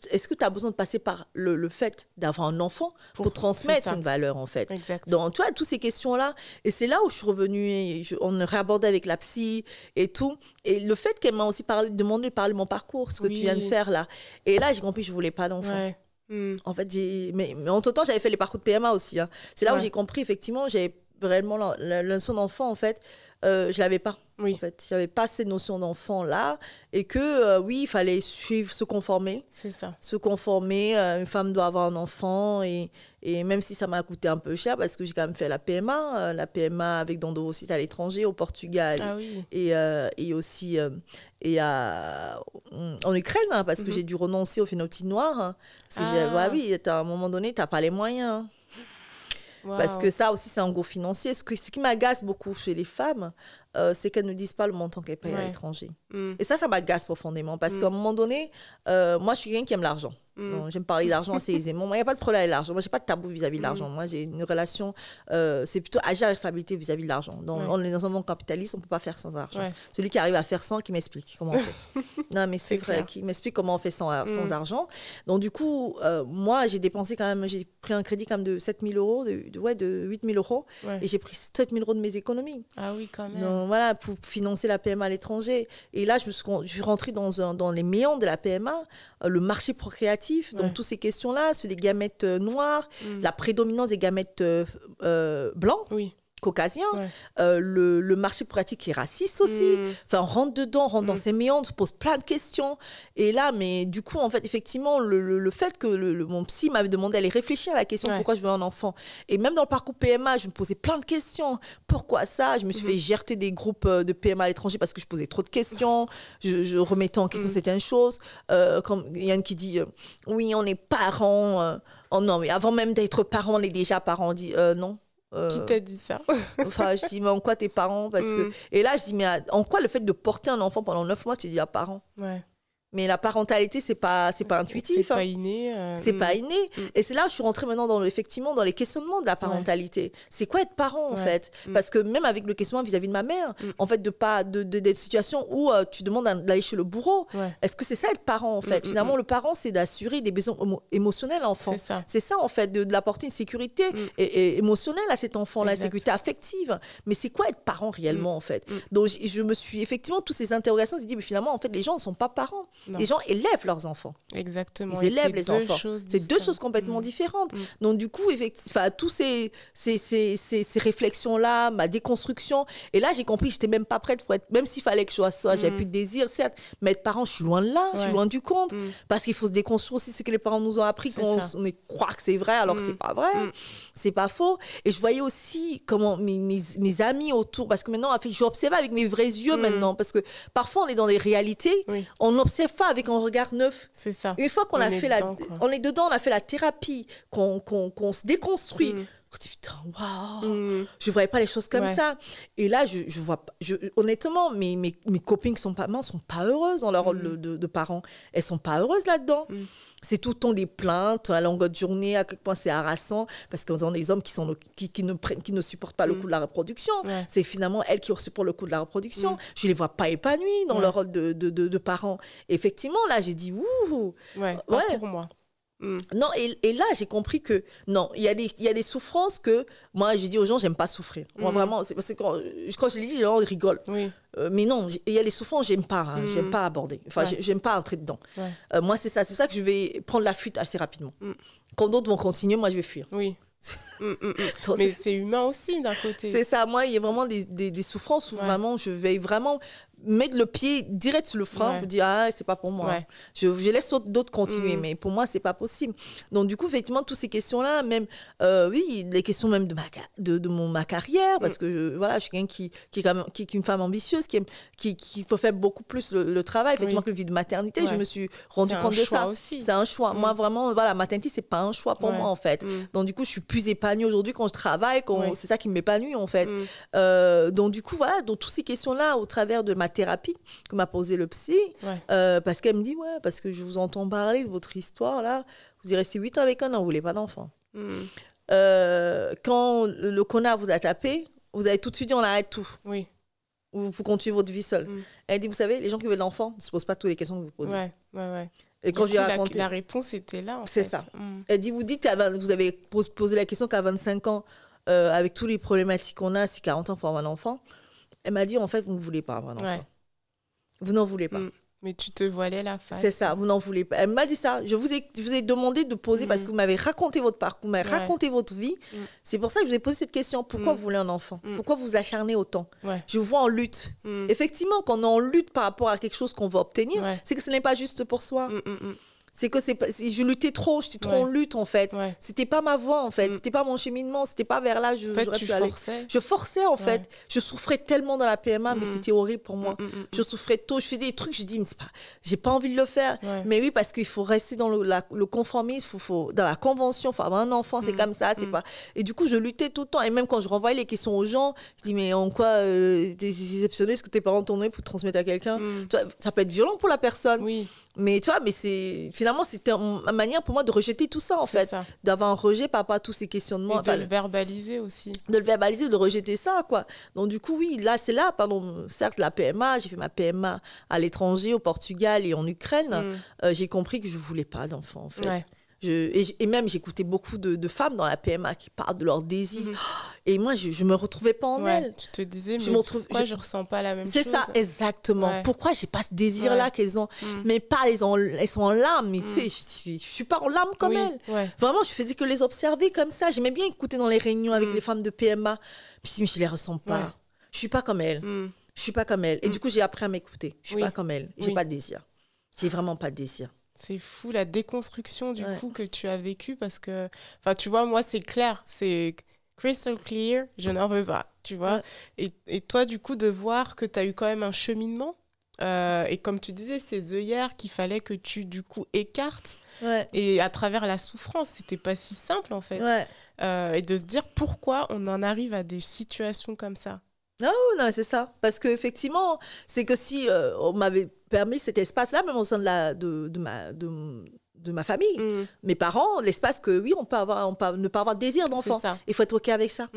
est-ce que tu as besoin de passer par le fait d'avoir un enfant pour transmettre une valeur, en fait? Donc, tu vois, toutes ces questions-là. Et c'est là où je suis revenue, et on a réabordé avec la psy et tout. Et le fait qu'elle m'a aussi demandé de parler de mon parcours, ce que tu viens de faire là. Et là, j'ai compris que je ne voulais pas d'enfant. Ouais. En fait, mais entre-temps, j'avais fait les parcours de PMA aussi. Hein. C'est là où j'ai compris, effectivement, j'avais vraiment la notion d'enfant, en fait. Je l'avais pas. En fait, j'avais pas cette notion d'enfant là, et que oui, il fallait suivre, se conformer. C'est ça. Se conformer. Une femme doit avoir un enfant, et même si ça m'a coûté un peu cher, parce que j'ai quand même fait la PMA avec don d'ovocytes à l'étranger, au Portugal, et aussi en Ukraine, hein, parce que j'ai dû renoncer au phénotype noir. Hein, oui, à un moment donné, t'as pas les moyens. Hein. Wow. Parce que ça aussi, c'est un gros financier. Ce qui m'agace beaucoup chez les femmes, c'est qu'elles ne disent pas le montant qu'elles payent à l'étranger. Et ça m'agace profondément. Parce qu'à un moment donné, moi, je suis quelqu'un qui aime l'argent. J'aime parler d'argent assez aisément. Moi, il n'y a pas de problème avec l'argent. Moi, je n'ai pas de tabou vis-à-vis de l'argent. Moi, j'ai une relation, c'est plutôt agir avec responsabilité vis-à-vis de l'argent. On est dans un monde capitaliste, on ne peut pas faire sans argent. Celui qui arrive à faire sans, qui m'explique comment on fait. Non, mais c'est vrai, qui m'explique comment on fait sans argent. Donc, du coup, moi, j'ai dépensé quand même, j'ai pris un crédit quand même de 7 000 euros, de 8 000 euros. Et j'ai pris 7 000 euros de mes économies. Ah oui, quand même. Donc, voilà, pour financer la PMA à l'étranger. Et là, je suis rentrée dans les méandres de la PMA, le marché procréatif, donc toutes ces questions-là, sur les gamètes noirs, la prédominance des gamètes blancs, caucasiens, le marché procréatif qui est raciste aussi. Enfin, on rentre dedans, on rentre dans ces méandres, on se pose plein de questions. Et là, mais du coup, en fait, effectivement, le fait que mon psy m'avait demandé d'aller réfléchir à la question pourquoi je veux un enfant. Et même dans le parcours PMA, je me posais plein de questions. Pourquoi ça? Je me suis fait gerter des groupes de PMA à l'étranger parce que je posais trop de questions. Je remettais en question certaines choses. Comme Yann qui dit oui, on est parents. Oh non, mais avant même d'être parents, on est déjà parents. On dit non. Qui t'a dit ça? Enfin, je dis, mais en quoi tes parents? Parce que... Et là, je dis, mais en quoi le fait de porter un enfant pendant 9 mois, tu dis à parents? Mais la parentalité, c'est pas intuitif. C'est pas inné. C'est pas inné. Et c'est là où je suis rentrée maintenant effectivement dans les questionnements de la parentalité. C'est quoi être parent, en fait? Parce que même avec le questionnement vis-à-vis de ma mère, en fait, d'être situation où tu demandes d'aller chez le bourreau. Est-ce que c'est ça être parent, en fait? Finalement, le parent, c'est d'assurer des besoins émotionnels à l'enfant. C'est ça, en fait, de l'apporter une sécurité et émotionnelle à cet enfant-là, une sécurité affective. Mais c'est quoi être parent réellement, en fait? Donc, je me suis effectivement, toutes ces interrogations, je me suis dit, mais finalement, en fait, les gens ne sont pas parents. Non. Les gens élèvent leurs enfants. Exactement. Ils élèvent les enfants. C'est deux choses complètement différentes. Donc, du coup, tous ces réflexions-là, ma déconstruction. Et là, j'ai compris que je n'étais même pas prête pour être... Même s'il fallait que je sois ça, j'avais plus de désir, certes. Mais être parent, je suis loin de là. Je suis loin du compte. Parce qu'il faut se déconstruire aussi ce que les parents nous ont appris, qu'on croit que c'est vrai, alors que ce n'est pas vrai. C'est pas faux. Et je voyais aussi comment mes amis autour... Parce que maintenant, je observe avec mes vrais yeux maintenant. Parce que parfois, on est dans des réalités. On n'observe pas avec un regard neuf. C'est ça. Une fois qu'on a fait on est dedans, on a fait la thérapie, qu'on se déconstruit. On se dit, putain, waouh, je ne voyais pas les choses comme ça. Et là, je vois, honnêtement, mes copines qui sont pas mamans sont pas heureuses dans leur rôle de parents. Elles sont pas heureuses là-dedans. C'est tout le temps des plaintes à longueur de journée, à quel point c'est harassant, parce qu'on a des hommes qui ne supportent pas le coût de la reproduction. C'est finalement elles qui supportent le coût de la reproduction. Je ne les vois pas épanouies dans leur rôle de parents. Et effectivement, là, j'ai dit, ouh, pas pour moi. Non, et là, j'ai compris que non, il y a des souffrances que moi, j'ai dit aux gens, j'aime pas souffrir. Moi, vraiment, c'est parce que quand je les dis, les gens rigolent. Mais non, il y a des souffrances, j'aime pas aborder. Enfin, j'aime pas entrer dedans. Moi, c'est ça. C'est pour ça que je vais prendre la fuite assez rapidement. Quand d'autres vont continuer, moi, je vais fuir. Mais c'est humain aussi, d'un côté. C'est ça. Moi, il y a vraiment des souffrances où vraiment, je vais vraiment mettre le pied direct sur le frein pour dire ah c'est pas pour moi. Je laisse d'autres continuer, mais pour moi c'est pas possible. Donc du coup effectivement toutes ces questions là, même oui les questions même de ma carrière, parce que voilà je suis quelqu'un qui est une femme ambitieuse, qui peut faire beaucoup plus le travail effectivement que le vie de maternité. Je me suis rendu compte de ça. C'est un choix. Moi vraiment voilà, maternité c'est pas un choix pour moi en fait. Donc du coup je suis plus épanouie aujourd'hui quand je travaille, c'est ça qui m'épanouit en fait. Donc du coup voilà, donc toutes ces questions là au travers de ma thérapie que m'a posé le psy, parce qu'elle me dit parce que je vous entends parler de votre histoire là, vous y restez 8 ans avec un an, vous voulez pas d'enfant. Quand le connard vous a tapé, vous avez tout de suite dit on arrête tout. Vous continuez votre vie seule. Elle dit vous savez, les gens qui veulent l'enfant ne se posent pas toutes les questions que vous posez. Et quand je lui ai raconté, la réponse était là en fait. C'est ça. Elle dit vous avez posé la question qu'à 25 ans, avec toutes les problématiques qu'on a, si 40 ans pour avoir un enfant. Elle m'a dit en fait vous ne voulez pas avoir un enfant. Vous n'en voulez pas. Mais tu te voilais la face. C'est ça, vous n'en voulez pas. Elle m'a dit ça. Je vous ai demandé de poser parce que vous m'avez raconté votre parcours, vous m'avez raconté votre vie. C'est pour ça que je vous ai posé cette question. Pourquoi vous voulez un enfant? Pourquoi vous acharnez autant? Je vous vois en lutte. Effectivement, quand on est en lutte par rapport à quelque chose qu'on veut obtenir, c'est que ce n'est pas juste pour soi. C'est que je luttais trop, j'étais trop en lutte en fait. C'était pas ma voie en fait, c'était pas mon cheminement, c'était pas vers là j'aurais pu aller. Je forçais en fait. Je souffrais tellement dans la PMA, mais c'était horrible pour moi. Je souffrais tôt, je fais des trucs, je dis mais c'est pas, j'ai pas envie de le faire. Mais oui, parce qu'il faut rester dans le conformisme, dans la convention, il faut avoir un enfant, c'est comme ça, c'est pas. Et du coup, je luttais tout le temps. Et même quand je renvoyais les questions aux gens, je dis mais en quoi t'es exceptionnel, est-ce que tes parents t'ont donné pour transmettre à quelqu'un? Ça peut être violent pour la personne. Mais tu vois, finalement, c'était une manière pour moi de rejeter tout ça, en fait. D'avoir un rejet par rapport à tous ces questionnements. Et de le verbaliser aussi. De le verbaliser, de rejeter ça, quoi. Donc, du coup, oui, là, certes, la PMA, j'ai fait ma PMA à l'étranger, au Portugal et en Ukraine. J'ai compris que je ne voulais pas d'enfant, en fait. Et même, j'écoutais beaucoup de femmes dans la PMA qui parlent de leurs désirs. Et moi, je ne me retrouvais pas en elles. Tu te disais, mais pourquoi je ne ressens pas la même chose? C'est ça, exactement. Pourquoi je n'ai pas ce désir-là qu'elles ont? Mais pas, elles sont en larmes. Mais tu sais, je ne suis pas en larmes comme elles. Vraiment, je faisais que les observer comme ça. J'aimais bien écouter dans les réunions avec les femmes de PMA. Puis je me dis, mais je ne les ressens pas. Je ne suis pas comme elles. Je suis pas comme elles. Et du coup, j'ai appris à m'écouter. Je ne suis pas comme elles. Je n'ai pas de désir. J'ai vraiment pas de désir. C'est fou la déconstruction du coup que tu as vécue, parce que, enfin, tu vois, moi c'est clair, c'est crystal clear, je n'en veux pas, tu vois. Et toi, du coup, de voir que tu as eu quand même un cheminement, et comme tu disais, ces œillères qu'il fallait que tu, du coup, écartes, et à travers la souffrance, c'était pas si simple en fait. Et de se dire pourquoi on en arrive à des situations comme ça. Non, c'est ça. Parce qu'effectivement, c'est que si on m'avait permis cet espace-là, même au sein de ma famille, mes parents, l'espace que oui, on peut ne pas avoir désir d'enfant. Il faut être OK avec ça.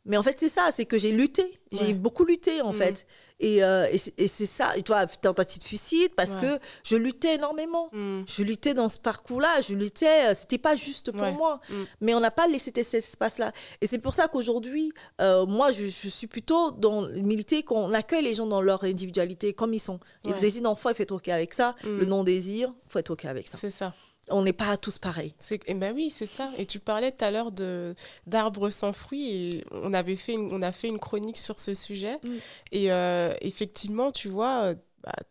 Mais en fait, c'est ça, c'est que j'ai lutté. J'ai beaucoup lutté, en fait. Et c'est ça. Et toi, tentative de suicide, parce que je luttais énormément. Je luttais dans ce parcours-là. Je luttais. C'était pas juste pour moi. Mais on n'a pas laissé cet espace-là. Et c'est pour ça qu'aujourd'hui, moi, je suis plutôt dans militer qu'on accueille les gens dans leur individualité, comme ils sont. Le désir d'enfant, il faut être OK avec ça. Le non-désir, il faut être OK avec ça. C'est ça. On n'est pas tous pareils. Ben oui, c'est ça. Et tu parlais tout à l'heure d'arbres sans fruits, et on a fait une chronique sur ce sujet. Et effectivement, tu vois,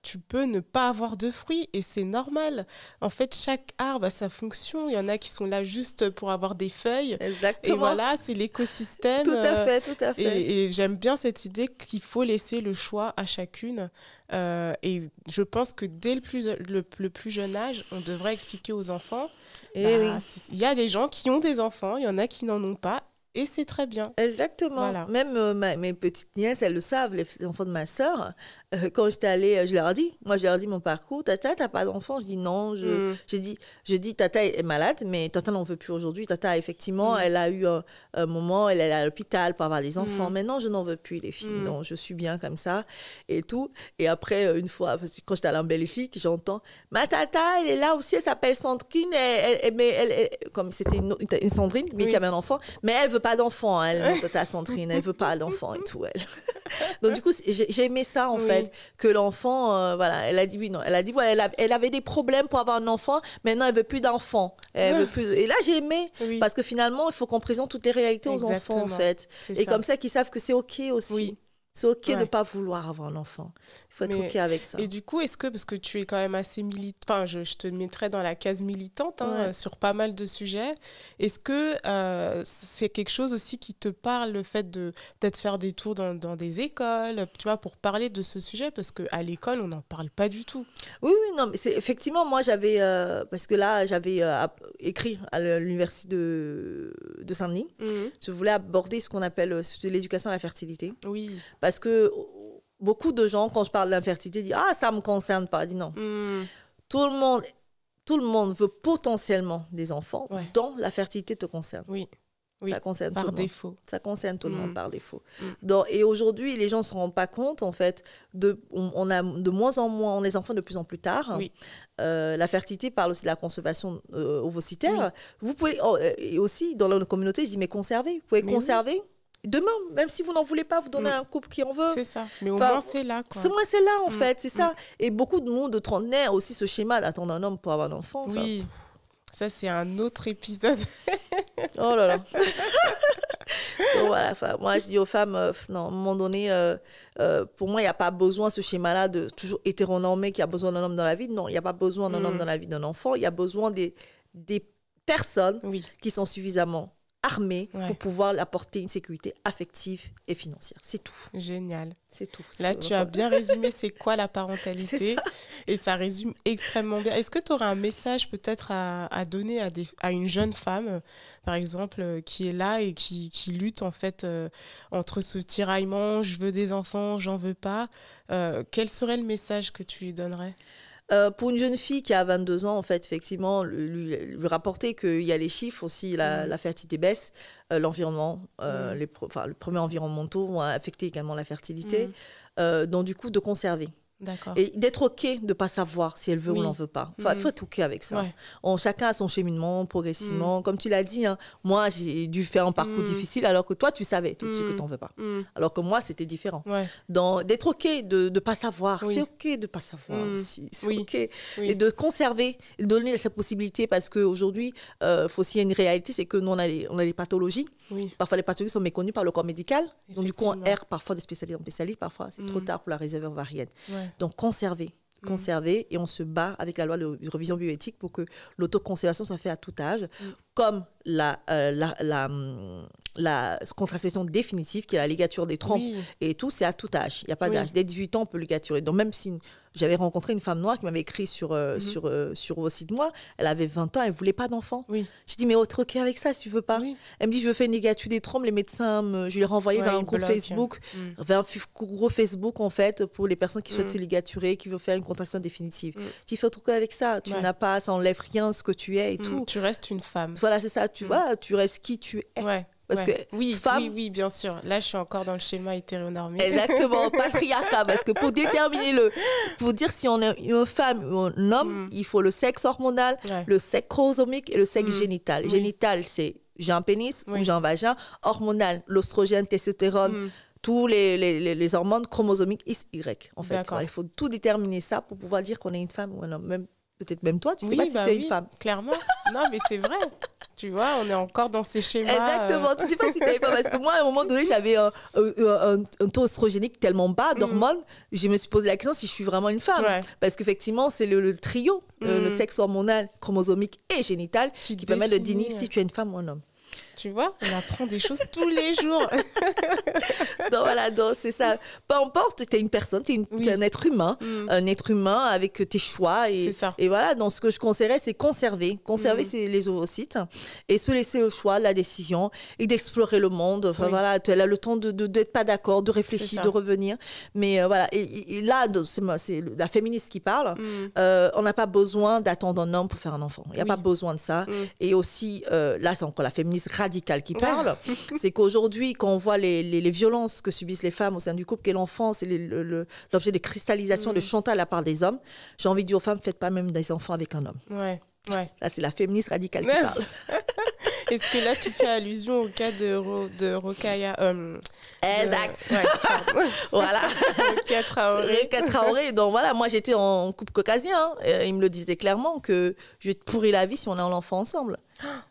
tu peux ne pas avoir de fruits, et c'est normal. En fait, chaque arbre a sa fonction. Il y en a qui sont là juste pour avoir des feuilles. Exactement. Et voilà, c'est l'écosystème. Tout à fait, tout à fait. Et j'aime bien cette idée qu'il faut laisser le choix à chacune. Et je pense que dès le plus jeune âge, on devrait expliquer aux enfants. Il y a des gens qui ont des enfants, il y en a qui n'en ont pas. Et c'est très bien. Exactement. Voilà. Même mes petites nièces, elles le savent, les enfants de ma sœur. Quand j'étais allée, je leur ai dit, mon parcours. Tata, t'as pas d'enfant? Je dis non. Je dis, Tata est malade, mais Tata n'en veut plus aujourd'hui. Tata, effectivement, elle a eu un moment, elle est à l'hôpital pour avoir des enfants. Mais non, je n'en veux plus, les filles. Non, je suis bien comme ça et tout. Et après, une fois, quand j'étais allée en Belgique, j'entends, ma Tata, elle est là aussi, elle s'appelle Sandrine. Comme c'était une Sandrine, mais qui avait un enfant. Mais elle veut pas d'enfant, Tata Sandrine, elle veut pas d'enfant et tout, elle. Donc, du coup, j'ai aimé ça, en fait. Que l'enfant, voilà, elle a dit oui, non. Elle a dit, voilà, elle avait des problèmes pour avoir un enfant, maintenant elle veut plus d'enfants. Veut plus... Et là, j'ai aimé, parce que finalement, il faut qu'on présente toutes les réalités aux enfants, en fait. Et comme ça, qu'ils savent que c'est OK aussi. C'est OK de ne pas vouloir avoir un enfant. Il faut être OK avec ça. Et du coup, est-ce que, parce que tu es quand même assez militante, enfin, je te mettrais dans la case militante sur pas mal de sujets, est-ce que c'est quelque chose aussi qui te parle, le fait de peut-être faire des tours dans des écoles, tu vois, pour parler de ce sujet, parce qu'à l'école, on n'en parle pas du tout. Oui, non, mais effectivement, moi, j'avais, parce que là, j'avais écrit à l'université de Saint-Denis, je voulais aborder ce qu'on appelle l'éducation à la fertilité. Oui. Parce que beaucoup de gens, quand je parle de l'infertilité, disent « Ah, ça ne me concerne pas ». Je dis non. Tout le monde veut potentiellement des enfants, dont la fertilité te concerne. Oui. Ça concerne tout le monde. Par défaut. Ça concerne tout le monde par défaut. Et aujourd'hui, les gens ne se rendent pas compte, en fait, on a de moins en moins, on a les enfants de plus en plus tard. Oui. La fertilité parle aussi de la conservation ovocytaire. Vous pouvez, et aussi, dans la communauté, je dis, mais conservez. Vous pouvez conserver. Demain, même si vous n'en voulez pas, vous donnez à un couple qui en veut. C'est ça. Mais au moins, c'est là. Au moins, c'est là, en fait. C'est ça. Et beaucoup de monde de trentenaires aussi ce schéma d'attendre un homme pour avoir un enfant. Oui. Ça, c'est un autre épisode. Oh là là. Donc voilà, moi, je dis aux femmes, non, à un moment donné, pour moi, il n'y a pas besoin, ce schéma-là, de toujours hétéronormé, qu'il y a besoin d'un homme dans la vie. Non, il n'y a pas besoin d'un homme dans la vie d'un enfant. Il y a besoin des personnes qui sont suffisamment armée pour pouvoir apporter une sécurité affective et financière. C'est tout. Génial. C'est tout. Là, tu as bien résumé c'est quoi la parentalité et ça résume extrêmement bien. Est-ce que tu aurais un message peut-être à donner à une jeune femme, par exemple, qui est là et qui lutte en fait entre ce tiraillement, je veux des enfants, j'en veux pas. Quel serait le message que tu lui donnerais ? Pour une jeune fille qui a 22 ans, en fait, effectivement, lui rapporter qu'il y a les chiffres aussi, la fertilité baisse, l'environnement, les premiers environnementaux vont affecter également la fertilité. Donc, du coup, de conserver. D'accord. Et d'être OK de ne pas savoir si elle veut ou n'en veut pas. Enfin, il faut être OK avec ça. Chacun a son cheminement progressivement. Comme tu l'as dit, hein, moi, j'ai dû faire un parcours difficile alors que toi, tu savais tout de suite que tu n'en veux pas. Alors que moi, c'était différent. D'être OK de ne pas savoir. C'est OK de ne pas savoir aussi. C'est OK. Et de conserver, de donner cette possibilité parce qu'aujourd'hui, il faut aussi y a une réalité, c'est que nous, on a les pathologies. Parfois, les pathologies sont méconnues par le corps médical. Donc, du coup, on erre parfois de spécialité en spécialiste. Parfois, c'est trop tard pour la réserve ovarienne. Donc, conserver, et on se bat avec la loi de révision bioéthique pour que l'autoconservation soit faite à tout âge, comme la contraception définitive, qui est la ligature des trompes, et tout, c'est à tout âge. Il n'y a pas d'âge. Dès 18 ans, on peut ligaturer. Donc, même si j'avais rencontré une femme noire qui m'avait écrit sur aussi de moi, elle avait 20 ans, elle ne voulait pas d'enfant. J'ai dit, mais être OK avec ça si tu ne veux pas. Elle me dit, je veux faire une ligature des trompes. Les médecins, je l'ai renvoyé vers un groupe Facebook, vers un groupe Facebook, en fait, pour les personnes qui souhaitent se ligaturer, qui veulent faire une contraception définitive. Tu fais trop avec ça. Tu n'as pas, ça n'enlève rien ce que tu es et tout. Tu restes une femme. Voilà, c'est ça. Tu vois, tu restes qui tu es. Parce que oui, bien sûr. Là, je suis encore dans le schéma hétéronormé. Exactement, patriarcat. Parce que pour déterminer pour dire si on est une femme ou un homme, il faut le sexe hormonal, le sexe chromosomique et le sexe génital. Génital, c'est j'ai un pénis ou j'ai un vagin. Hormonal, l'oestrogène, testostérone, tous les hormones chromosomiques XY. En fait, il faut tout déterminer ça pour pouvoir dire qu'on est une femme ou un homme. Peut-être même toi, tu sais pas si tu es une femme. Clairement. Non, mais c'est vrai. Tu vois, on est encore dans ces schémas. Exactement. Tu sais pas si tu es une femme. Parce que moi, à un moment donné, j'avais un taux oestrogénique tellement bas d'hormones. Je me suis posé la question si je suis vraiment une femme. Parce qu'effectivement, c'est le trio, le sexe hormonal, chromosomique et génital, qui permet de définir si tu es une femme ou un homme. Tu vois, on apprend des choses tous les jours. Donc voilà, c'est ça. Peu importe, tu es une personne, tu es un être humain, avec tes choix. Et voilà, donc ce que je conseillerais, c'est conserver les ovocytes et se laisser le choix, la décision et d'explorer le monde. Enfin, voilà, tu as le temps d'être pas d'accord, de réfléchir, de revenir. Mais voilà, et là, c'est la féministe qui parle. On n'a pas besoin d'attendre un homme pour faire un enfant. Il n'y a pas besoin de ça. Et aussi, là, c'est encore la féministe radicale qui parle, c'est qu'aujourd'hui, quand on voit les violences que subissent les femmes au sein du couple, que l'enfant, c'est l'objet de cristallisation, de chantage à la part des hommes, j'ai envie de dire aux femmes, faites pas même des enfants avec un homme. Là, c'est la féministe radicale qui parle. Est-ce que là, tu fais allusion au cas de Rokhaya Exact. Voilà. Rokhaya Traoré. Donc voilà, moi, j'étais en couple caucasien. Il me le disait clairement que je vais te pourrir la vie si on est en enfant ensemble.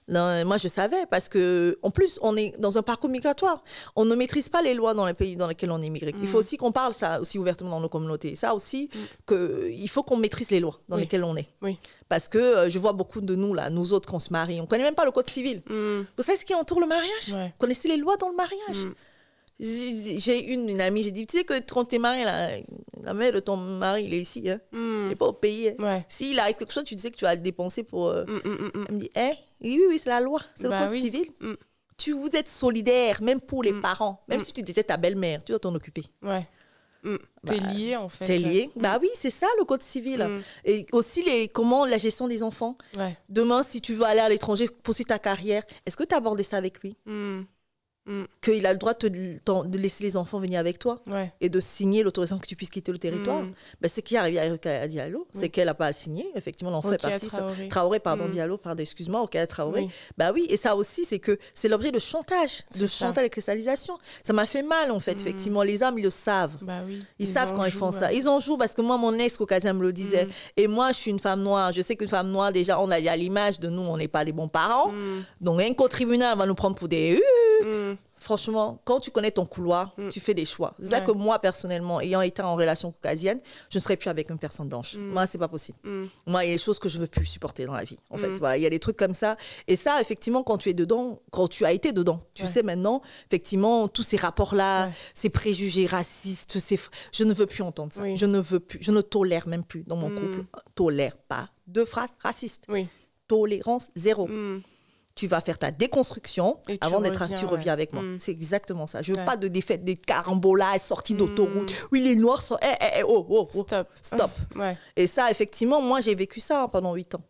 Non, moi, je savais parce que, en plus, on est dans un parcours migratoire. On ne maîtrise pas les lois dans les pays dans lesquels on est immigré. Il faut aussi qu'on parle ça aussi ouvertement dans nos communautés. Ça aussi, il faut qu'on maîtrise les lois dans lesquelles on est. Oui. Parce que je vois beaucoup de nous, là, nous autres, qu'on se marie. On ne connaît même pas le code civil. Vous savez ce qui entoure le mariage? Vous connaissez les lois dans le mariage? J'ai une amie, j'ai dit, tu sais que quand tu es marié, la mère de ton mari, il est ici, hein. Il n'est pas au pays. Hein. S'il arrive quelque chose, tu disais que tu vas le dépenser pour... Elle me dit, oui, c'est la loi, c'est le code civil. Vous êtes solidaires, même pour les parents. Même si tu détestes ta belle-mère, tu dois t'en occuper. T'es lié, en fait. T'es lié. Oui, c'est ça, le code civil. Et aussi, la gestion des enfants. Demain, si tu veux aller à l'étranger, poursuivre ta carrière, est-ce que tu as abordé ça avec lui? Qu'il a le droit de laisser les enfants venir avec toi et de signer l'autorisation que tu puisses quitter le territoire. C'est qui arrive à Diallo, c'est qu'elle n'a pas à signer. Effectivement, l'enfant est parti. Traoré, Diallo, excuse-moi, Traoré. Oui, et ça aussi, c'est l'objet de chantage, chantage et cristallisation. Ça m'a fait mal, en fait, effectivement. Les hommes, ils le savent. Ils savent quand ils font ça. Ils en jouent parce que moi, mon ex-caucasien me le disait. Et moi, je suis une femme noire. Je sais qu'une femme noire, déjà, on a l'image de nous, on n'est pas des bons parents. Donc, un co-tribunal va nous prendre pour des... Franchement, quand tu connais ton couloir, tu fais des choix. C'est ça que moi, personnellement, ayant été en relation caucasienne, je ne serais plus avec une personne blanche. Moi, c'est pas possible. Moi, il y a des choses que je ne veux plus supporter dans la vie. En fait, voilà, il y a des trucs comme ça. Et ça, effectivement, quand tu es dedans, quand tu as été dedans, tu sais maintenant, effectivement, tous ces rapports-là, ces préjugés racistes, je ne veux plus entendre ça. Je ne veux plus, je ne tolère même plus dans mon couple. Tolère pas de phrases racistes. Tolérance zéro. Tu vas faire ta déconstruction avant tu reviens avec moi. C'est exactement ça. Je veux pas de défaite, des carambolages sortis d'autoroute. Oui, les noirs sont... Stop. Et ça, effectivement, moi, j'ai vécu ça pendant 8 ans.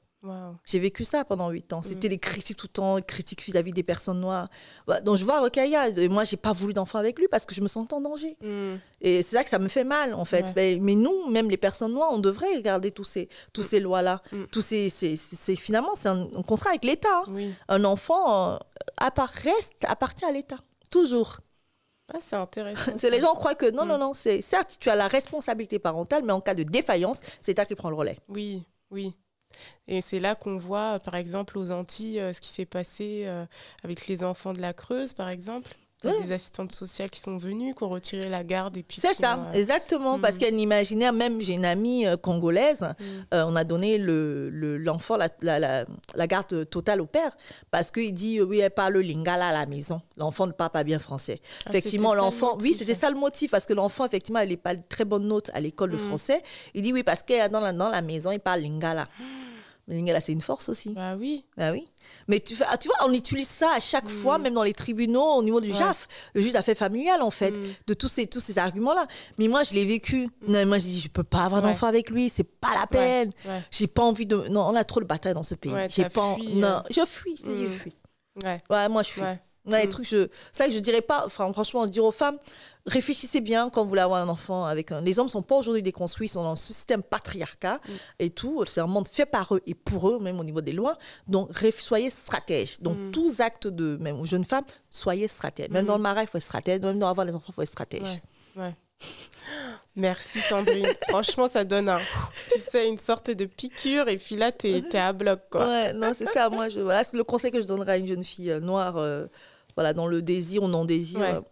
J'ai vécu ça pendant 8 ans. C'était les critiques tout le temps, critiques vis-à-vis des personnes noires. Donc, je vois Rokhaya, moi, j'ai pas voulu d'enfant avec lui parce que je me sentais en danger. Et c'est ça que ça me fait mal, en fait. Mais nous, même les personnes noires, on devrait regarder tous ces lois-là. Finalement, c'est un contrat avec l'État. Un enfant appartient à l'État. Toujours. C'est intéressant. Les gens croient que non. Certes, tu as la responsabilité parentale, mais en cas de défaillance, c'est l'État qui prend le relais. Oui. Et c'est là qu'on voit, par exemple, aux Antilles, ce qui s'est passé avec les enfants de la Creuse, par exemple. Des assistantes sociales qui sont venues, qui ont retiré la garde. Et puis c'est ça, exactement. Parce qu'elle imaginait, même j'ai une amie congolaise, on a donné l'enfant, la garde totale au père, parce qu'il dit, oui, elle parle lingala à la maison. L'enfant ne parle pas bien français. Effectivement, l'enfant, c'était ça le motif, parce que l'enfant, effectivement, elle n'est pas de très bonne note à l'école de français. Il dit, oui, parce que dans la maison, il parle lingala. Mais lingala, c'est une force aussi. Oui. Mais tu vois, on utilise ça à chaque fois, même dans les tribunaux, au niveau du JAF, le juge d'affaires familiales, en fait, de tous ces arguments-là. Mais moi, je l'ai vécu. Non, moi, je dis, je ne peux pas avoir d'enfant avec lui, c'est pas la peine. J'ai pas envie de... Non, on a trop de batailles dans ce pays. Non, je fuis. Je fuis. Moi, je fuis. Les trucs, ça que je dirais pas, franchement, dire aux femmes, réfléchissez bien quand vous voulez avoir un enfant avec les hommes sont pas aujourd'hui déconstruits, ils sont dans un système patriarcat et tout, c'est un monde fait par eux et pour eux, même au niveau des lois, donc soyez stratèges. Donc tous actes de, même aux jeunes femmes, soyez stratèges. Même dans le mariage, il faut être stratège, même dans avoir les enfants, il faut être stratège. Merci Sandrine. Franchement, ça donne une sorte de piqûre et puis là, t'es à bloc, quoi. Non, c'est ça. Moi, c'est le conseil que je donnerais à une jeune fille noire, dans le désir ou non-désir.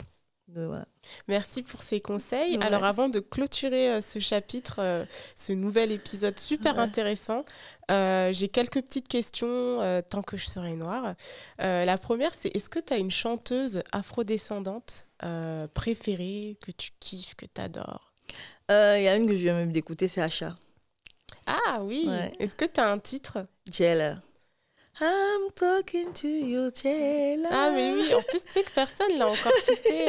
Merci pour ces conseils. Alors, avant de clôturer ce chapitre, ce nouvel épisode super intéressant, j'ai quelques petites questions tant que je serai noire. La première, c'est est-ce que tu as une chanteuse afrodescendante préférée, que tu kiffes, que tu adores? Il y a une que je viens même d'écouter, c'est Asha. Ah oui. Est-ce que tu as un titre? Jella. I'm talking to you, Jella. Ah mais oui, en plus tu sais que personne l'a encore citée.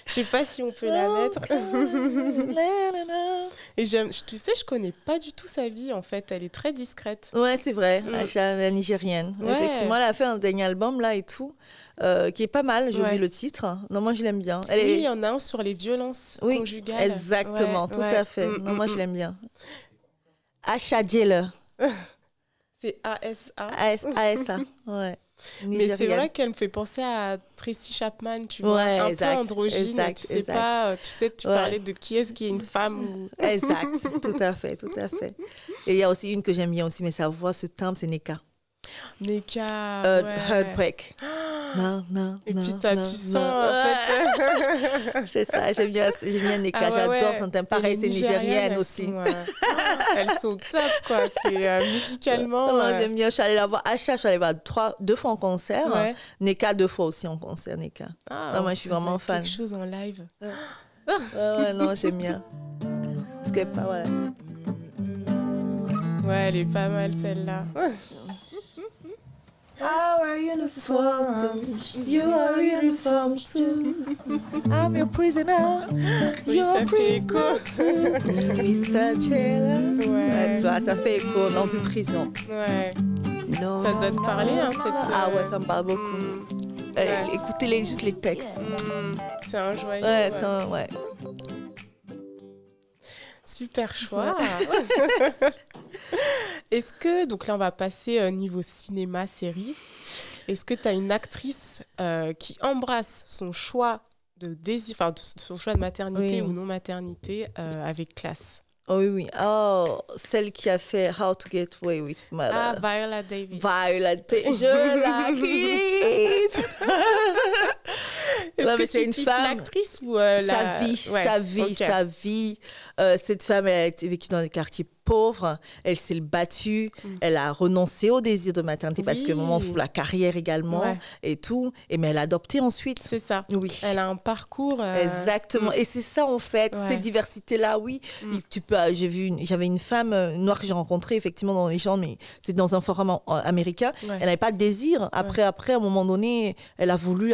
Je sais pas si on peut la mettre. Et tu sais, je connais pas du tout sa vie en fait. Elle est très discrète. Ouais, c'est vrai. Asha, la Nigérienne. Effectivement, elle a fait un dernier album là et tout, qui est pas mal. J'ai oublié le titre. Non, moi je l'aime bien. Oui, il y en a un sur les violences conjugales. Exactement, tout à fait. Non, moi je l'aime bien. Asha Jella. C'est A-S-A. A-S-A, ouais. Mais c'est vrai qu'elle me fait penser à Tracy Chapman, tu vois, un peu androgyne. Tu parlais de qui est-ce qui est une femme. Ou... Exact, tout à fait. Et il y a aussi une que j'aime bien aussi, mais sa voix, ce timbre, c'est Neka. Neka. Heartbreak. Non. Et puis tu sens en fait. C'est ça, j'aime bien Neka, j'adore Santana. Pareil, c'est nigérienne aussi. Elles sont top quoi, c'est musicalement. Non, j'aime bien, je suis allée la voir. Asha, je suis allée voir 2 fois en concert. Neka 2 fois aussi en concert, Neka. Non, moi je suis vraiment fan. Quelque chose en live. Non, j'aime bien. Parce que voilà. Ouais, elle est pas mal celle-là. Our uniform too. You are uniform too. I'm your prisoner. Oui, ça fait écho. Mr. Chela. Ouais. Tu vois, ça fait écho dans une prison. Ouais. Ça doit te parler, hein, cette... Ah ouais, ça me parle beaucoup. Écoutez juste les textes. C'est un joyeux. Ouais. Super choix. Est-ce que, donc là on va passer niveau cinéma, série, est-ce que tu as une actrice qui embrasse son choix de désir, enfin son choix de maternité ou non maternité avec classe? Oh oui. Oh, celle qui a fait How to Get Away with Murder. Ah, Viola Davis. Je la kiffe. Est-ce que c'est une femme, l'actrice ou sa vie. Cette femme, elle a vécu dans des quartiers pauvres, elle s'est battue, elle a renoncé au désir de maternité parce que maman fout la carrière également et tout, mais elle a adopté ensuite. C'est ça. Oui. Elle a un parcours. Exactement. Et c'est ça en fait, cette diversité-là, oui. J'avais une femme noire que j'ai rencontrée effectivement dans les gens, mais c'est dans un forum américain. Elle n'avait pas de désir. Après, à un moment donné, elle a voulu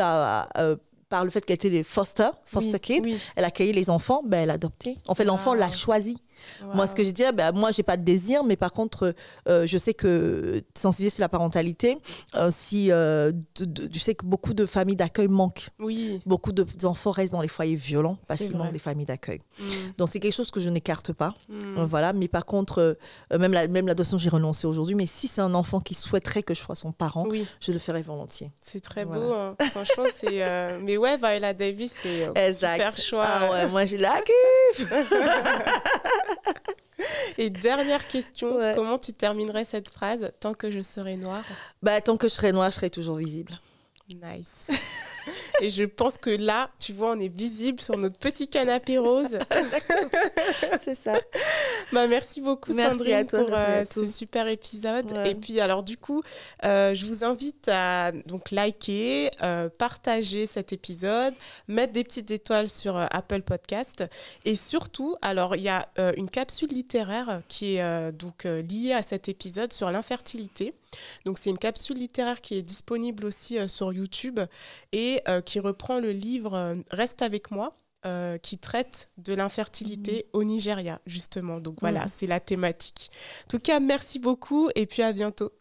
par le fait qu'elle était les foster kid, elle a accueilli les enfants, elle a adopté. En fait, l'enfant l'a choisi. Wow. Moi, ce que j'ai dit, moi, j'ai pas de désir, mais par contre, je sais que sensibiliser sur la parentalité, je sais que beaucoup de familles d'accueil manquent. Oui. Beaucoup d'enfants restent dans les foyers violents parce qu'ils manquent des familles d'accueil. Donc, c'est quelque chose que je n'écarte pas. Voilà. Mais par contre, même l'adoption, j'ai renoncé aujourd'hui. Mais si c'est un enfant qui souhaiterait que je sois son parent, je le ferai volontiers. C'est très beau. Hein. Franchement, c'est... Mais ouais, Viola Davis, c'est super choix. Ah ouais, moi, j'ai la kiffe. Et dernière question, comment tu terminerais cette phrase? Tant que je serai noire. Tant que je serai noire, je serai toujours visible. Nice. Et je pense que là, tu vois, on est visible sur notre petit canapé rose. C'est ça. Merci beaucoup, Sandrine, pour ce super épisode. Ouais. Et puis, alors, du coup, je vous invite à donc, liker, partager cet épisode, mettre des petites étoiles sur Apple Podcast. Et surtout, alors, il y a une capsule littéraire qui est liée à cet épisode sur l'infertilité. Donc, c'est une capsule littéraire qui est disponible aussi sur YouTube et qui reprend le livre « Reste avec moi ». Qui traite de l'infertilité au Nigeria, justement. Donc voilà, c'est la thématique. En tout cas, merci beaucoup et puis à bientôt.